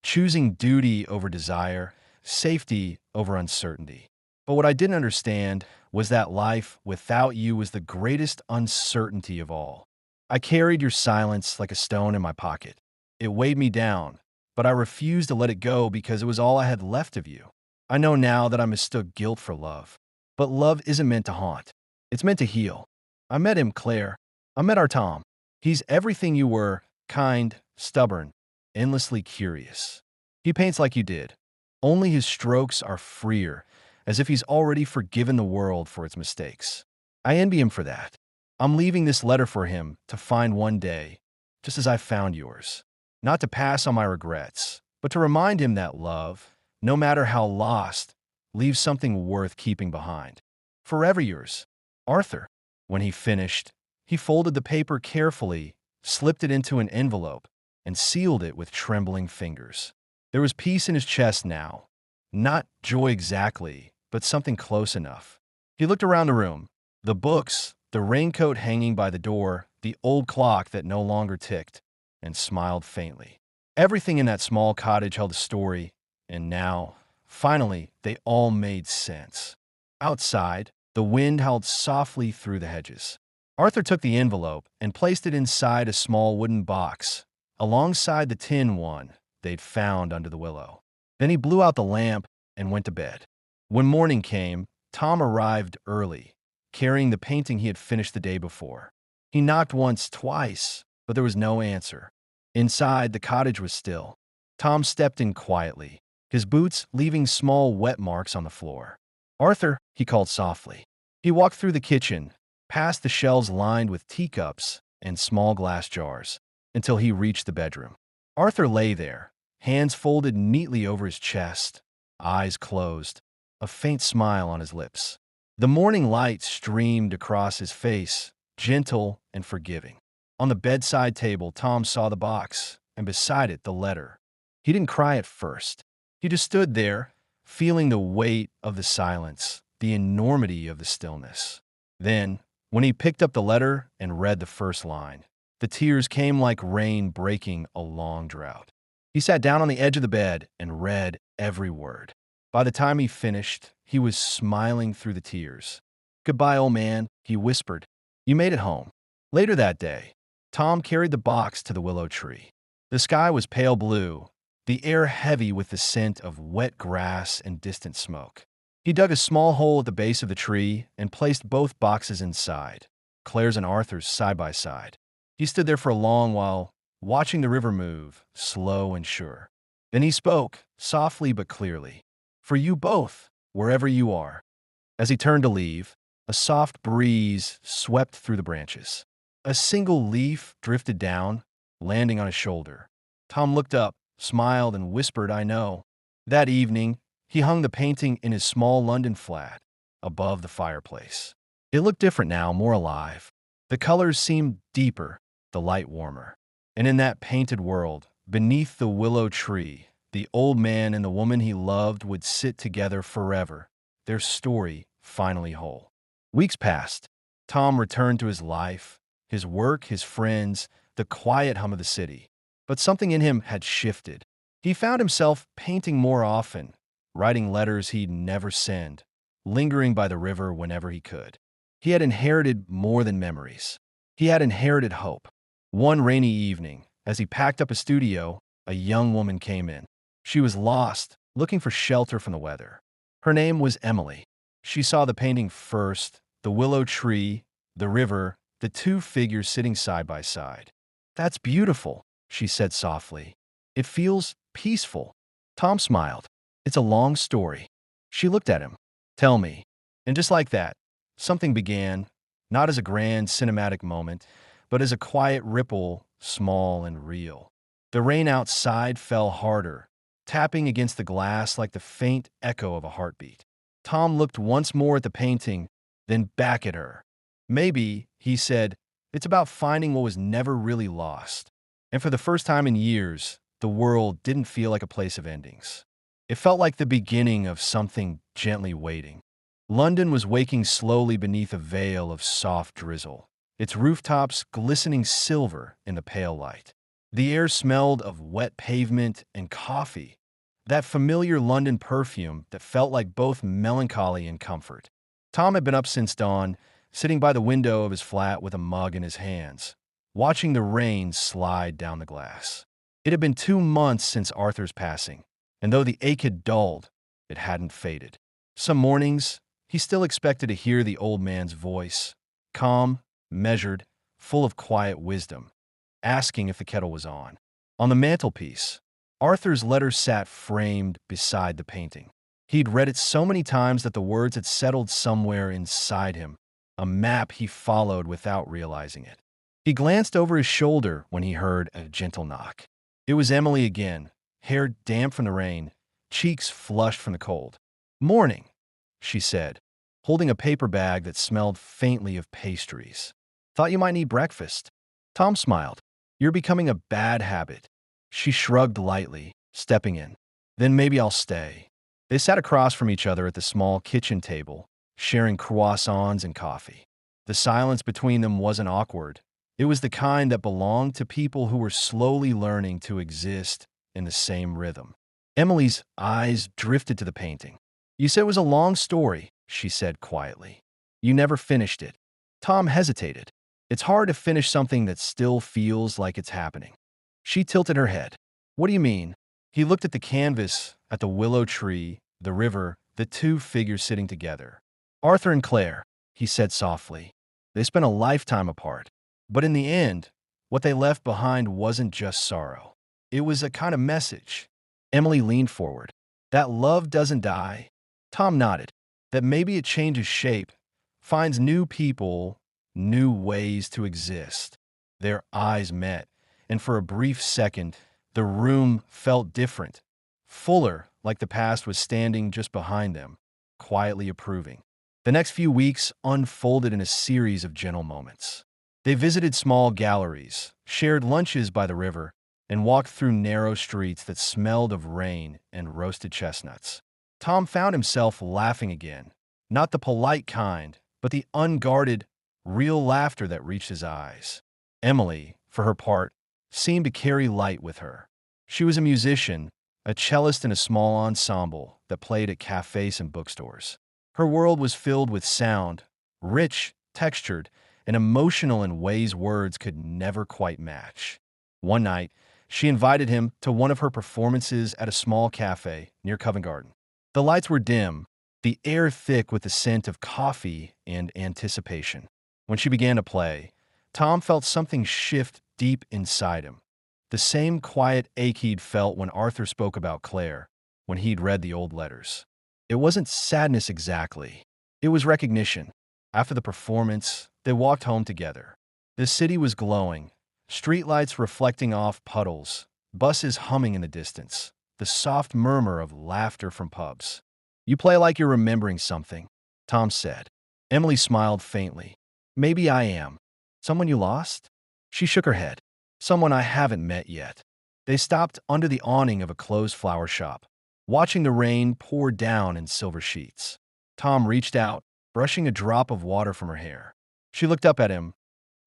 choosing duty over desire, safety over uncertainty. But what I didn't understand was that life without you was the greatest uncertainty of all. I carried your silence like a stone in my pocket. It weighed me down, but I refused to let it go because it was all I had left of you. I know now that I mistook guilt for love. But love isn't meant to haunt. It's meant to heal. I met him, Claire. I met our Tom. He's everything you were, kind, stubborn, endlessly curious. He paints like you did. Only his strokes are freer, as if he's already forgiven the world for its mistakes. I envy him for that. I'm leaving this letter for him to find one day, just as I found yours. Not to pass on my regrets, but to remind him that love, no matter how lost, leaves something worth keeping behind. Forever yours, Arthur." When he finished, he folded the paper carefully, slipped it into an envelope, and sealed it with trembling fingers. There was peace in his chest now. Not joy exactly, but something close enough. He looked around the room. The books, the raincoat hanging by the door, the old clock that no longer ticked, and smiled faintly. Everything in that small cottage held a story, and now, finally, they all made sense. Outside, the wind howled softly through the hedges. Arthur took the envelope and placed it inside a small wooden box, alongside the tin one they'd found under the willow. Then he blew out the lamp and went to bed. When morning came, Tom arrived early, carrying the painting he had finished the day before. He knocked once, twice, but there was no answer. Inside, the cottage was still. Tom stepped in quietly, his boots leaving small wet marks on the floor. "Arthur," he called softly. He walked through the kitchen, past the shelves lined with teacups and small glass jars, until he reached the bedroom. Arthur lay there, hands folded neatly over his chest, eyes closed, a faint smile on his lips. The morning light streamed across his face, gentle and forgiving. On the bedside table, Tom saw the box, and beside it, the letter. He didn't cry at first. He just stood there, feeling the weight of the silence, the enormity of the stillness. Then, when he picked up the letter and read the first line, the tears came like rain breaking a long drought. He sat down on the edge of the bed and read every word. By the time he finished, he was smiling through the tears. "Goodbye, old man," he whispered. "You made it home." Later that day, Tom carried the box to the willow tree. The sky was pale blue, the air heavy with the scent of wet grass and distant smoke. He dug a small hole at the base of the tree and placed both boxes inside, Claire's and Arthur's side by side. He stood there for a long while, watching the river move, slow and sure. Then he spoke, softly but clearly. "For you both, wherever you are." As he turned to leave, a soft breeze swept through the branches. A single leaf drifted down, landing on his shoulder. Tom looked up, smiled, and whispered, "I know." That evening, he hung the painting in his small London flat, above the fireplace. It looked different now, more alive. The colors seemed deeper, the light warmer. And in that painted world, beneath the willow tree, the old man and the woman he loved would sit together forever, their story finally whole. Weeks passed. Tom returned to his life, his work, his friends, the quiet hum of the city. But something in him had shifted. He found himself painting more often, writing letters he'd never send, lingering by the river whenever he could. He had inherited more than memories. He had inherited hope. One rainy evening, as he packed up a studio, a young woman came in. She was lost, looking for shelter from the weather. Her name was Emily. She saw the painting first, the willow tree, the river, the two figures sitting side by side. "That's beautiful," she said softly. "It feels peaceful." Tom smiled. "It's a long story." She looked at him. "Tell me." And just like that, something began, not as a grand cinematic moment, but as a quiet ripple, small and real. The rain outside fell harder, tapping against the glass like the faint echo of a heartbeat. Tom looked once more at the painting, then back at her. "Maybe," he said, "it's about finding what was never really lost." And for the first time in years, the world didn't feel like a place of endings. It felt like the beginning of something gently waiting. London was waking slowly beneath a veil of soft drizzle, its rooftops glistening silver in the pale light. The air smelled of wet pavement and coffee, that familiar London perfume that felt like both melancholy and comfort. Tom had been up since dawn, sitting by the window of his flat with a mug in his hands, watching the rain slide down the glass. It had been 2 months since Arthur's passing, and though the ache had dulled, it hadn't faded. Some mornings, he still expected to hear the old man's voice, calm, measured, full of quiet wisdom, asking if the kettle was on. On the mantelpiece, Arthur's letter sat framed beside the painting. He'd read it so many times that the words had settled somewhere inside him, a map he followed without realizing it. He glanced over his shoulder when he heard a gentle knock. It was Emily again, hair damp from the rain, cheeks flushed from the cold. "Morning," she said, holding a paper bag that smelled faintly of pastries. "Thought you might need breakfast." Tom smiled. "You're becoming a bad habit." She shrugged lightly, stepping in. "Then maybe I'll stay." They sat across from each other at the small kitchen table, sharing croissants and coffee. The silence between them wasn't awkward. It was the kind that belonged to people who were slowly learning to exist in the same rhythm. Emily's eyes drifted to the painting. "You said it was a long story," she said quietly. "You never finished it." Tom hesitated. It's hard to finish something that still feels like it's happening. She tilted her head. "What do you mean?" He looked at the canvas, at the willow tree, the river, the two figures sitting together. "Arthur and Claire," he said softly. "They spent a lifetime apart. But in the end, what they left behind wasn't just sorrow. It was a kind of message." Emily leaned forward. "That love doesn't die." Tom nodded. "That maybe it changes shape, finds new people, new ways to exist." Their eyes met, and for a brief second, the room felt different, fuller, like the past was standing just behind them, quietly approving. The next few weeks unfolded in a series of gentle moments. They visited small galleries, shared lunches by the river, and walked through narrow streets that smelled of rain and roasted chestnuts. Tom found himself laughing again, not the polite kind, but the unguarded, real laughter that reached his eyes. Emily, for her part, seemed to carry light with her. She was a musician, a cellist in a small ensemble that played at cafes and bookstores. Her world was filled with sound, rich, textured, and emotional in ways words could never quite match. One night, she invited him to one of her performances at a small cafe near Covent Garden. The lights were dim, the air thick with the scent of coffee and anticipation. When she began to play, Tom felt something shift deep inside him. The same quiet ache he'd felt when Arthur spoke about Claire, when he'd read the old letters. It wasn't sadness exactly. It was recognition. After the performance, they walked home together. The city was glowing, streetlights reflecting off puddles, buses humming in the distance, the soft murmur of laughter from pubs. "You play like you're remembering something," Tom said. Emily smiled faintly. "Maybe I am. Someone you lost?" She shook her head. "Someone I haven't met yet." They stopped under the awning of a closed flower shop, watching the rain pour down in silver sheets. Tom reached out, brushing a drop of water from her hair. She looked up at him,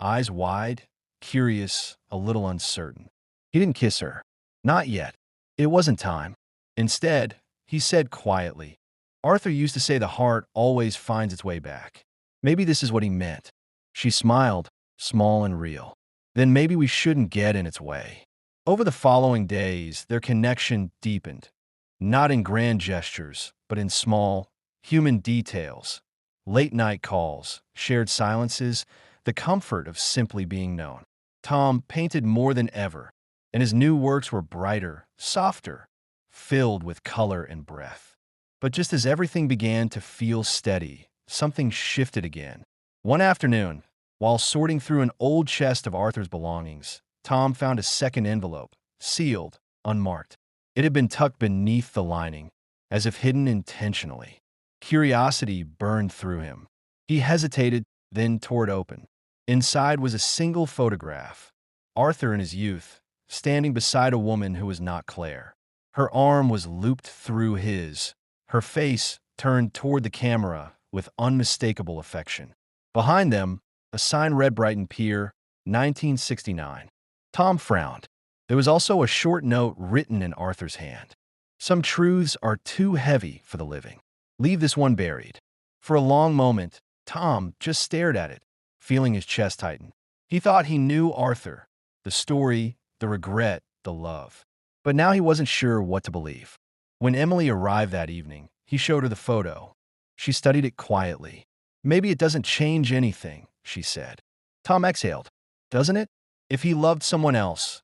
eyes wide, curious, a little uncertain. He didn't kiss her. Not yet. It wasn't time. Instead, he said quietly, "Arthur used to say the heart always finds its way back. Maybe this is what he meant." She smiled, small and real. "Then maybe we shouldn't get in its way." Over the following days, their connection deepened, not in grand gestures, but in small, human details. Late-night calls, shared silences, the comfort of simply being known. Tom painted more than ever, and his new works were brighter, softer, filled with color and breath. But just as everything began to feel steady, something shifted again. One afternoon, while sorting through an old chest of Arthur's belongings, Tom found a second envelope, sealed, unmarked. It had been tucked beneath the lining, as if hidden intentionally. Curiosity burned through him. He hesitated, then tore it open. Inside was a single photograph. Arthur in his youth, standing beside a woman who was not Claire. Her arm was looped through his, her face turned toward the camera with unmistakable affection. Behind them, a sign read Brighton Pier, 1969. Tom frowned. There was also a short note written in Arthur's hand. "Some truths are too heavy for the living. Leave this one buried." For a long moment, Tom just stared at it, feeling his chest tighten. He thought he knew Arthur, the story, the regret, the love. But now he wasn't sure what to believe. When Emily arrived that evening, he showed her the photo. She studied it quietly. "Maybe it doesn't change anything," she said. Tom exhaled. "Doesn't it? If he loved someone else,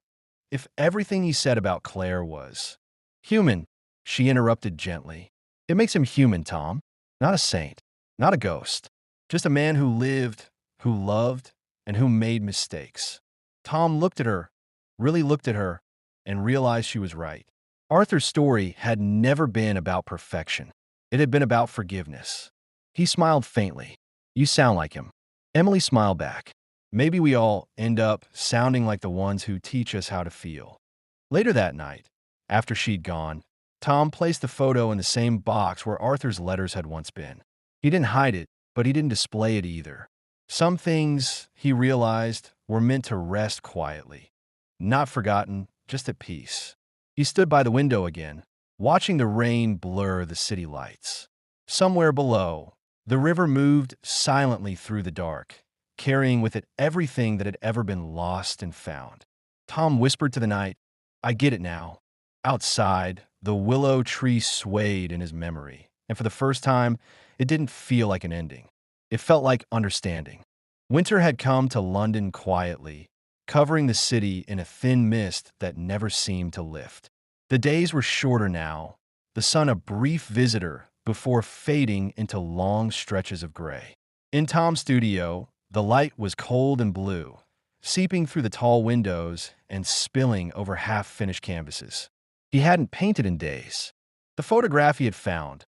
if everything he said about Claire was human," she interrupted gently. "It makes him human, Tom. Not a saint, not a ghost. Just a man who lived, who loved, and who made mistakes." Tom looked at her, really looked at her, and realized she was right. Arthur's story had never been about perfection. It had been about forgiveness. He smiled faintly. "You sound like him." Emily smiled back. "Maybe we all end up sounding like the ones who teach us how to feel." Later that night, after she'd gone, Tom placed the photo in the same box where Arthur's letters had once been. He didn't hide it, but he didn't display it either. Some things, he realized, were meant to rest quietly. Not forgotten, just at peace. He stood by the window again, watching the rain blur the city lights. Somewhere below, the river moved silently through the dark, carrying with it everything that had ever been lost and found. Tom whispered to the night, "I get it now." Outside, the willow tree swayed in his memory, and for the first time, it didn't feel like an ending. It felt like understanding. Winter had come to London quietly, covering the city in a thin mist that never seemed to lift. The days were shorter now, the sun a brief visitor before fading into long stretches of gray. In Tom's studio, the light was cold and blue, seeping through the tall windows and spilling over half-finished canvases. He hadn't painted in days. The photograph he had found,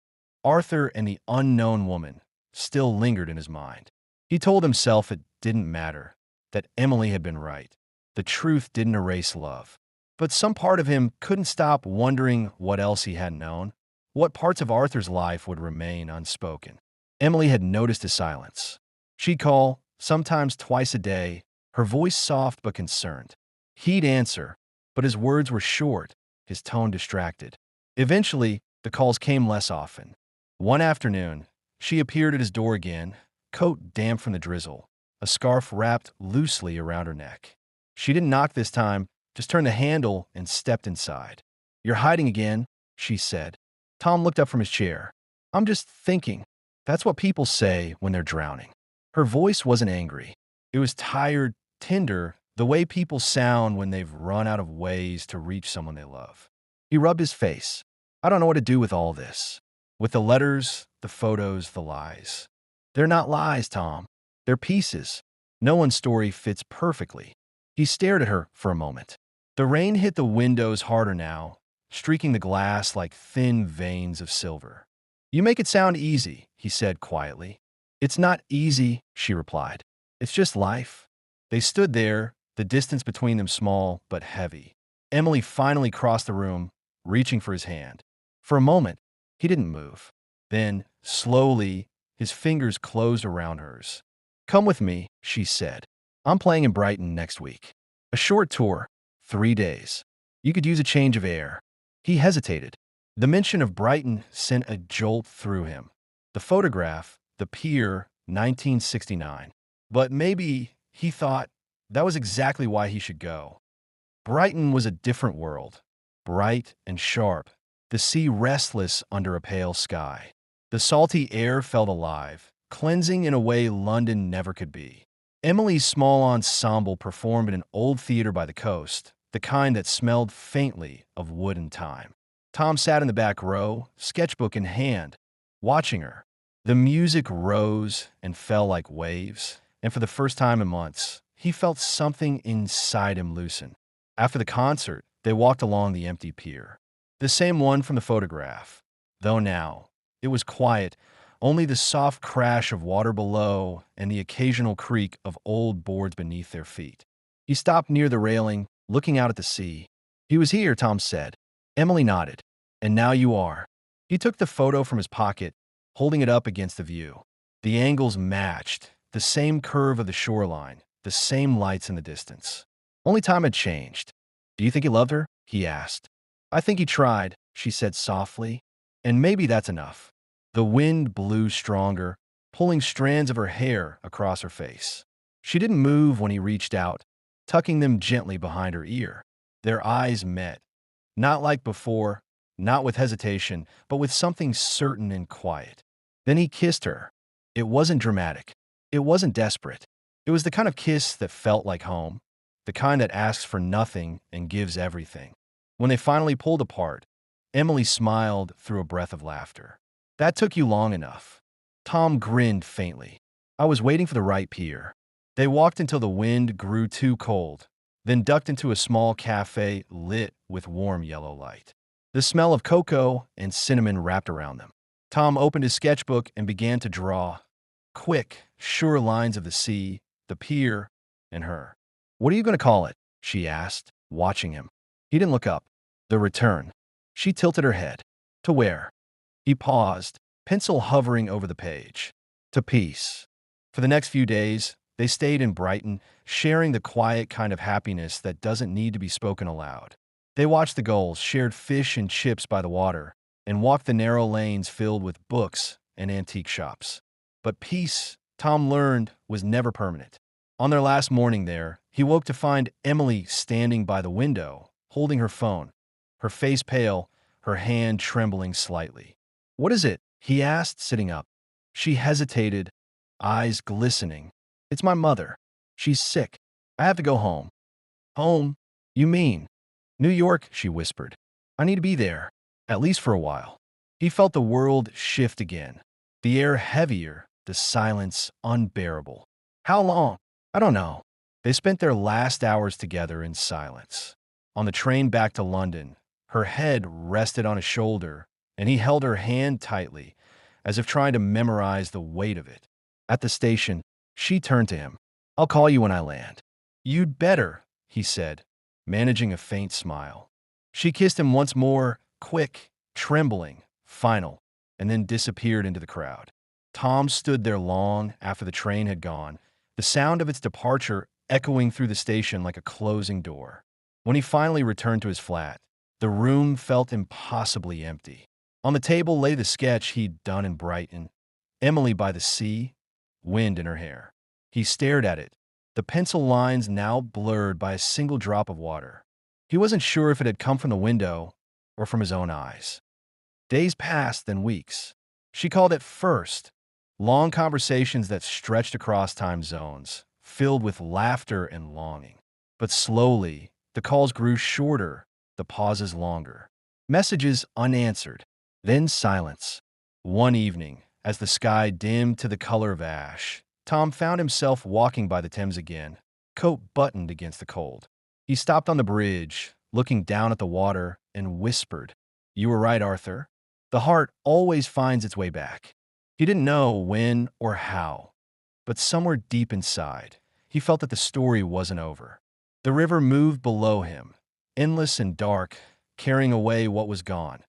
Arthur and the unknown woman, still lingered in his mind. He told himself it didn't matter, that Emily had been right. The truth didn't erase love. But some part of him couldn't stop wondering what else he hadn't known. What parts of Arthur's life would remain unspoken? Emily had noticed his silence. She'd call, sometimes twice a day, her voice soft but concerned. He'd answer, but his words were short, his tone distracted. Eventually, the calls came less often. One afternoon, she appeared at his door again, coat damp from the drizzle, a scarf wrapped loosely around her neck. She didn't knock this time, just turned the handle and stepped inside. "You're hiding again," she said. Tom looked up from his chair. "I'm just thinking. That's what people say when they're drowning." Her voice wasn't angry. It was tired, tender, the way people sound when they've run out of ways to reach someone they love. He rubbed his face. "I don't know what to do with all this. With the letters, the photos, the lies. They're not lies, Tom. They're pieces. No one's story fits perfectly." He stared at her for a moment. The rain hit the windows harder now, streaking the glass like thin veins of silver. "You make it sound easy," he said quietly. "It's not easy," she replied. "It's just life." They stood there, the distance between them small but heavy. Emily finally crossed the room, reaching for his hand. For a moment, he didn't move. Then, slowly, his fingers closed around hers. "Come with me," she said. "I'm playing in Brighton next week. A short tour, 3 days. You could use a change of air." He hesitated. The mention of Brighton sent a jolt through him. The photograph, the pier, 1969. But maybe, he thought, that was exactly why he should go. Brighton was a different world. Bright and sharp, the sea restless under a pale sky. The salty air felt alive, cleansing in a way London never could be. Emily's small ensemble performed in an old theater by the coast, the kind that smelled faintly of wood and time. Tom sat in the back row, sketchbook in hand, watching her. The music rose and fell like waves, and for the first time in months, he felt something inside him loosen. After the concert, they walked along the empty pier. The same one from the photograph, though now, it was quiet, only the soft crash of water below and the occasional creak of old boards beneath their feet. He stopped near the railing, looking out at the sea. "He was here," Tom said. Emily nodded. "And now you are." He took the photo from his pocket, holding it up against the view. The angles matched, the same curve of the shoreline, the same lights in the distance. Only time had changed. "Do you think he loved her?" he asked. "I think he tried," she said softly. "And maybe that's enough." The wind blew stronger, pulling strands of her hair across her face. She didn't move when he reached out, tucking them gently behind her ear. Their eyes met. Not like before, not with hesitation, but with something certain and quiet. Then he kissed her. It wasn't dramatic. It wasn't desperate. It was the kind of kiss that felt like home, the kind that asks for nothing and gives everything. When they finally pulled apart, Emily smiled through a breath of laughter. "That took you long enough." Tom grinned faintly. "I was waiting for the right pier." They walked until the wind grew too cold, then ducked into a small cafe lit with warm yellow light. The smell of cocoa and cinnamon wrapped around them. Tom opened his sketchbook and began to draw. Quick, sure lines of the sea, the pier, and her. "What are you going to call it?" she asked, watching him. He didn't look up. "The Return." She tilted her head. "To where?" He paused, pencil hovering over the page. "To peace." For the next few days, they stayed in Brighton, sharing the quiet kind of happiness that doesn't need to be spoken aloud. They watched the gulls, shared fish and chips by the water, and walked the narrow lanes filled with books and antique shops. But peace, Tom learned, was never permanent. On their last morning there, he woke to find Emily standing by the window, holding her phone, her face pale, her hand trembling slightly. "What is it?" he asked, sitting up. She hesitated, eyes glistening. "It's my mother. She's sick. I have to go home." "Home? You mean?" "New York," she whispered. "I need to be there, at least for a while." He felt the world shift again. The air heavier, the silence unbearable. "How long?" "I don't know." They spent their last hours together in silence. On the train back to London, her head rested on his shoulder, and he held her hand tightly, as if trying to memorize the weight of it. At the station, she turned to him. "I'll call you when I land." "You'd better," he said. managing a faint smile. She kissed him once more, quick, trembling, final, and then disappeared into the crowd. Tom stood there long after the train had gone, the sound of its departure echoing through the station like a closing door. When he finally returned to his flat, the room felt impossibly empty. On the table lay the sketch he'd done in Brighton, Emily by the sea, wind in her hair. He stared at it, the pencil lines now blurred by a single drop of water. He wasn't sure if it had come from the window or from his own eyes. Days passed, then weeks. She called it first, long conversations that stretched across time zones, filled with laughter and longing. But slowly, the calls grew shorter, the pauses longer. Messages unanswered, then silence. One evening, as the sky dimmed to the color of ash, Tom found himself walking by the Thames again, coat buttoned against the cold. He stopped on the bridge, looking down at the water, and whispered, "You were right, Arthur. The heart always finds its way back." He didn't know when or how, but somewhere deep inside, he felt that the story wasn't over. The river moved below him, endless and dark, carrying away what was gone,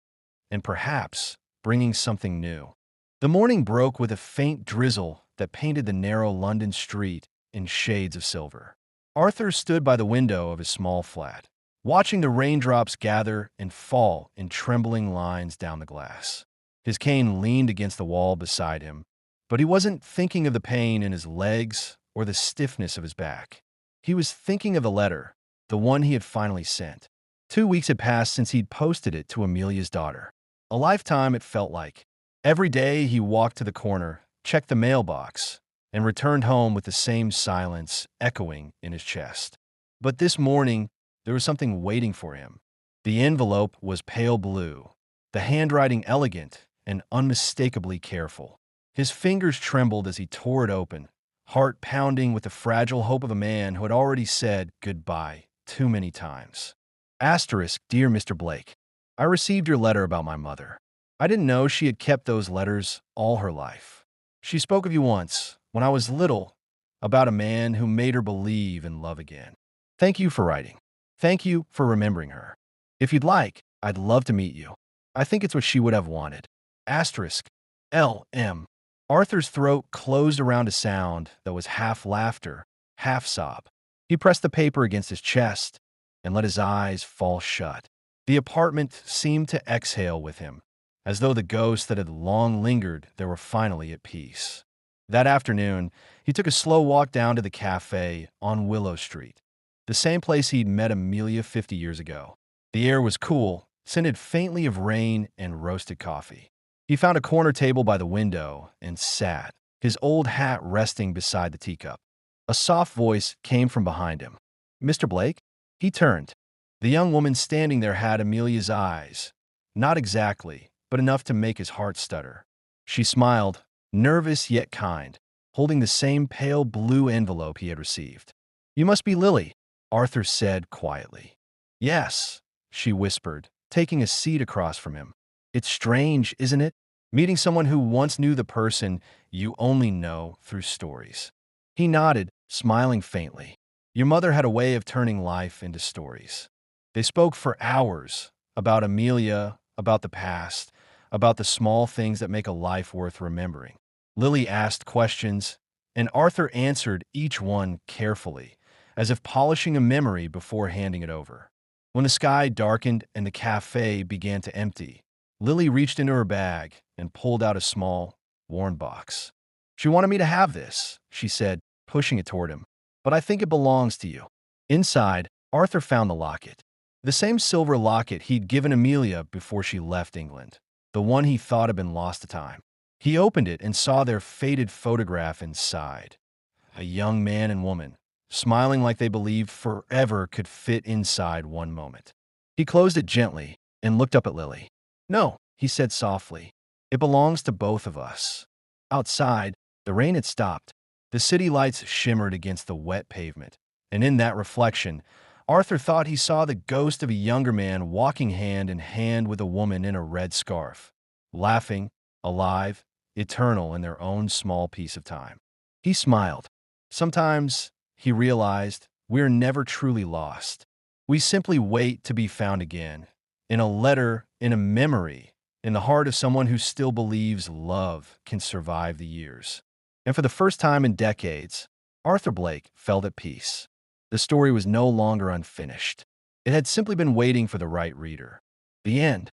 and perhaps bringing something new. The morning broke with a faint drizzle that painted the narrow London street in shades of silver. Arthur stood by the window of his small flat, watching the raindrops gather and fall in trembling lines down the glass. His cane leaned against the wall beside him, but he wasn't thinking of the pain in his legs or the stiffness of his back. He was thinking of the letter, the one he had finally sent. 2 weeks had passed since he'd posted it to Amelia's daughter. A lifetime, it felt like. Every day he walked to the corner, checked the mailbox, and returned home with the same silence echoing in his chest. But this morning, there was something waiting for him. The envelope was pale blue, the handwriting elegant and unmistakably careful. His fingers trembled as he tore it open, heart pounding with the fragile hope of a man who had already said goodbye too many times. Asterisk, dear Mr. Blake, I received your letter about my mother. I didn't know she had kept those letters all her life. She spoke of you once, when I was little, about a man who made her believe in love again. Thank you for writing. Thank you for remembering her. If you'd like, I'd love to meet you. I think it's what she would have wanted. Asterisk, L.M. Arthur's throat closed around a sound that was half laughter, half sob. He pressed the paper against his chest and let his eyes fall shut. The apartment seemed to exhale with him, as though the ghosts that had long lingered there were finally at peace. That afternoon, he took a slow walk down to the cafe on Willow Street, the same place he'd met Amelia 50 years ago. The air was cool, scented faintly of rain and roasted coffee. He found a corner table by the window and sat, his old hat resting beside the teacup. A soft voice came from behind him. "Mr. Blake?" He turned. The young woman standing there had Amelia's eyes. Not exactly, but enough to make his heart stutter. She smiled, nervous yet kind, holding the same pale blue envelope he had received. "You must be Lily," Arthur said quietly. "Yes," she whispered, taking a seat across from him. "It's strange, isn't it? Meeting someone who once knew the person you only know through stories." He nodded, smiling faintly. Your mother had a way of turning life into stories. They spoke for hours about Amelia, about the past, about the small things that make a life worth remembering. Lily asked questions, and Arthur answered each one carefully, as if polishing a memory before handing it over. When the sky darkened and the cafe began to empty, Lily reached into her bag and pulled out a small, worn box. "She wanted me to have this," she said, pushing it toward him. "But I think it belongs to you." Inside, Arthur found the locket. The same silver locket he'd given Amelia before she left England. The one he thought had been lost to time. He opened it and saw their faded photograph inside. A young man and woman, smiling like they believed forever could fit inside one moment. He closed it gently and looked up at Lily. "No," he said softly. "It belongs to both of us." Outside, the rain had stopped. The city lights shimmered against the wet pavement, and in that reflection, Arthur thought he saw the ghost of a younger man walking hand in hand with a woman in a red scarf, laughing, alive, eternal in their own small piece of time. He smiled. Sometimes, he realized, we're never truly lost. We simply wait to be found again, in a letter, in a memory, in the heart of someone who still believes love can survive the years. And for the first time in decades, Arthur Blake felt at peace. The story was no longer unfinished. It had simply been waiting for the right reader. The end.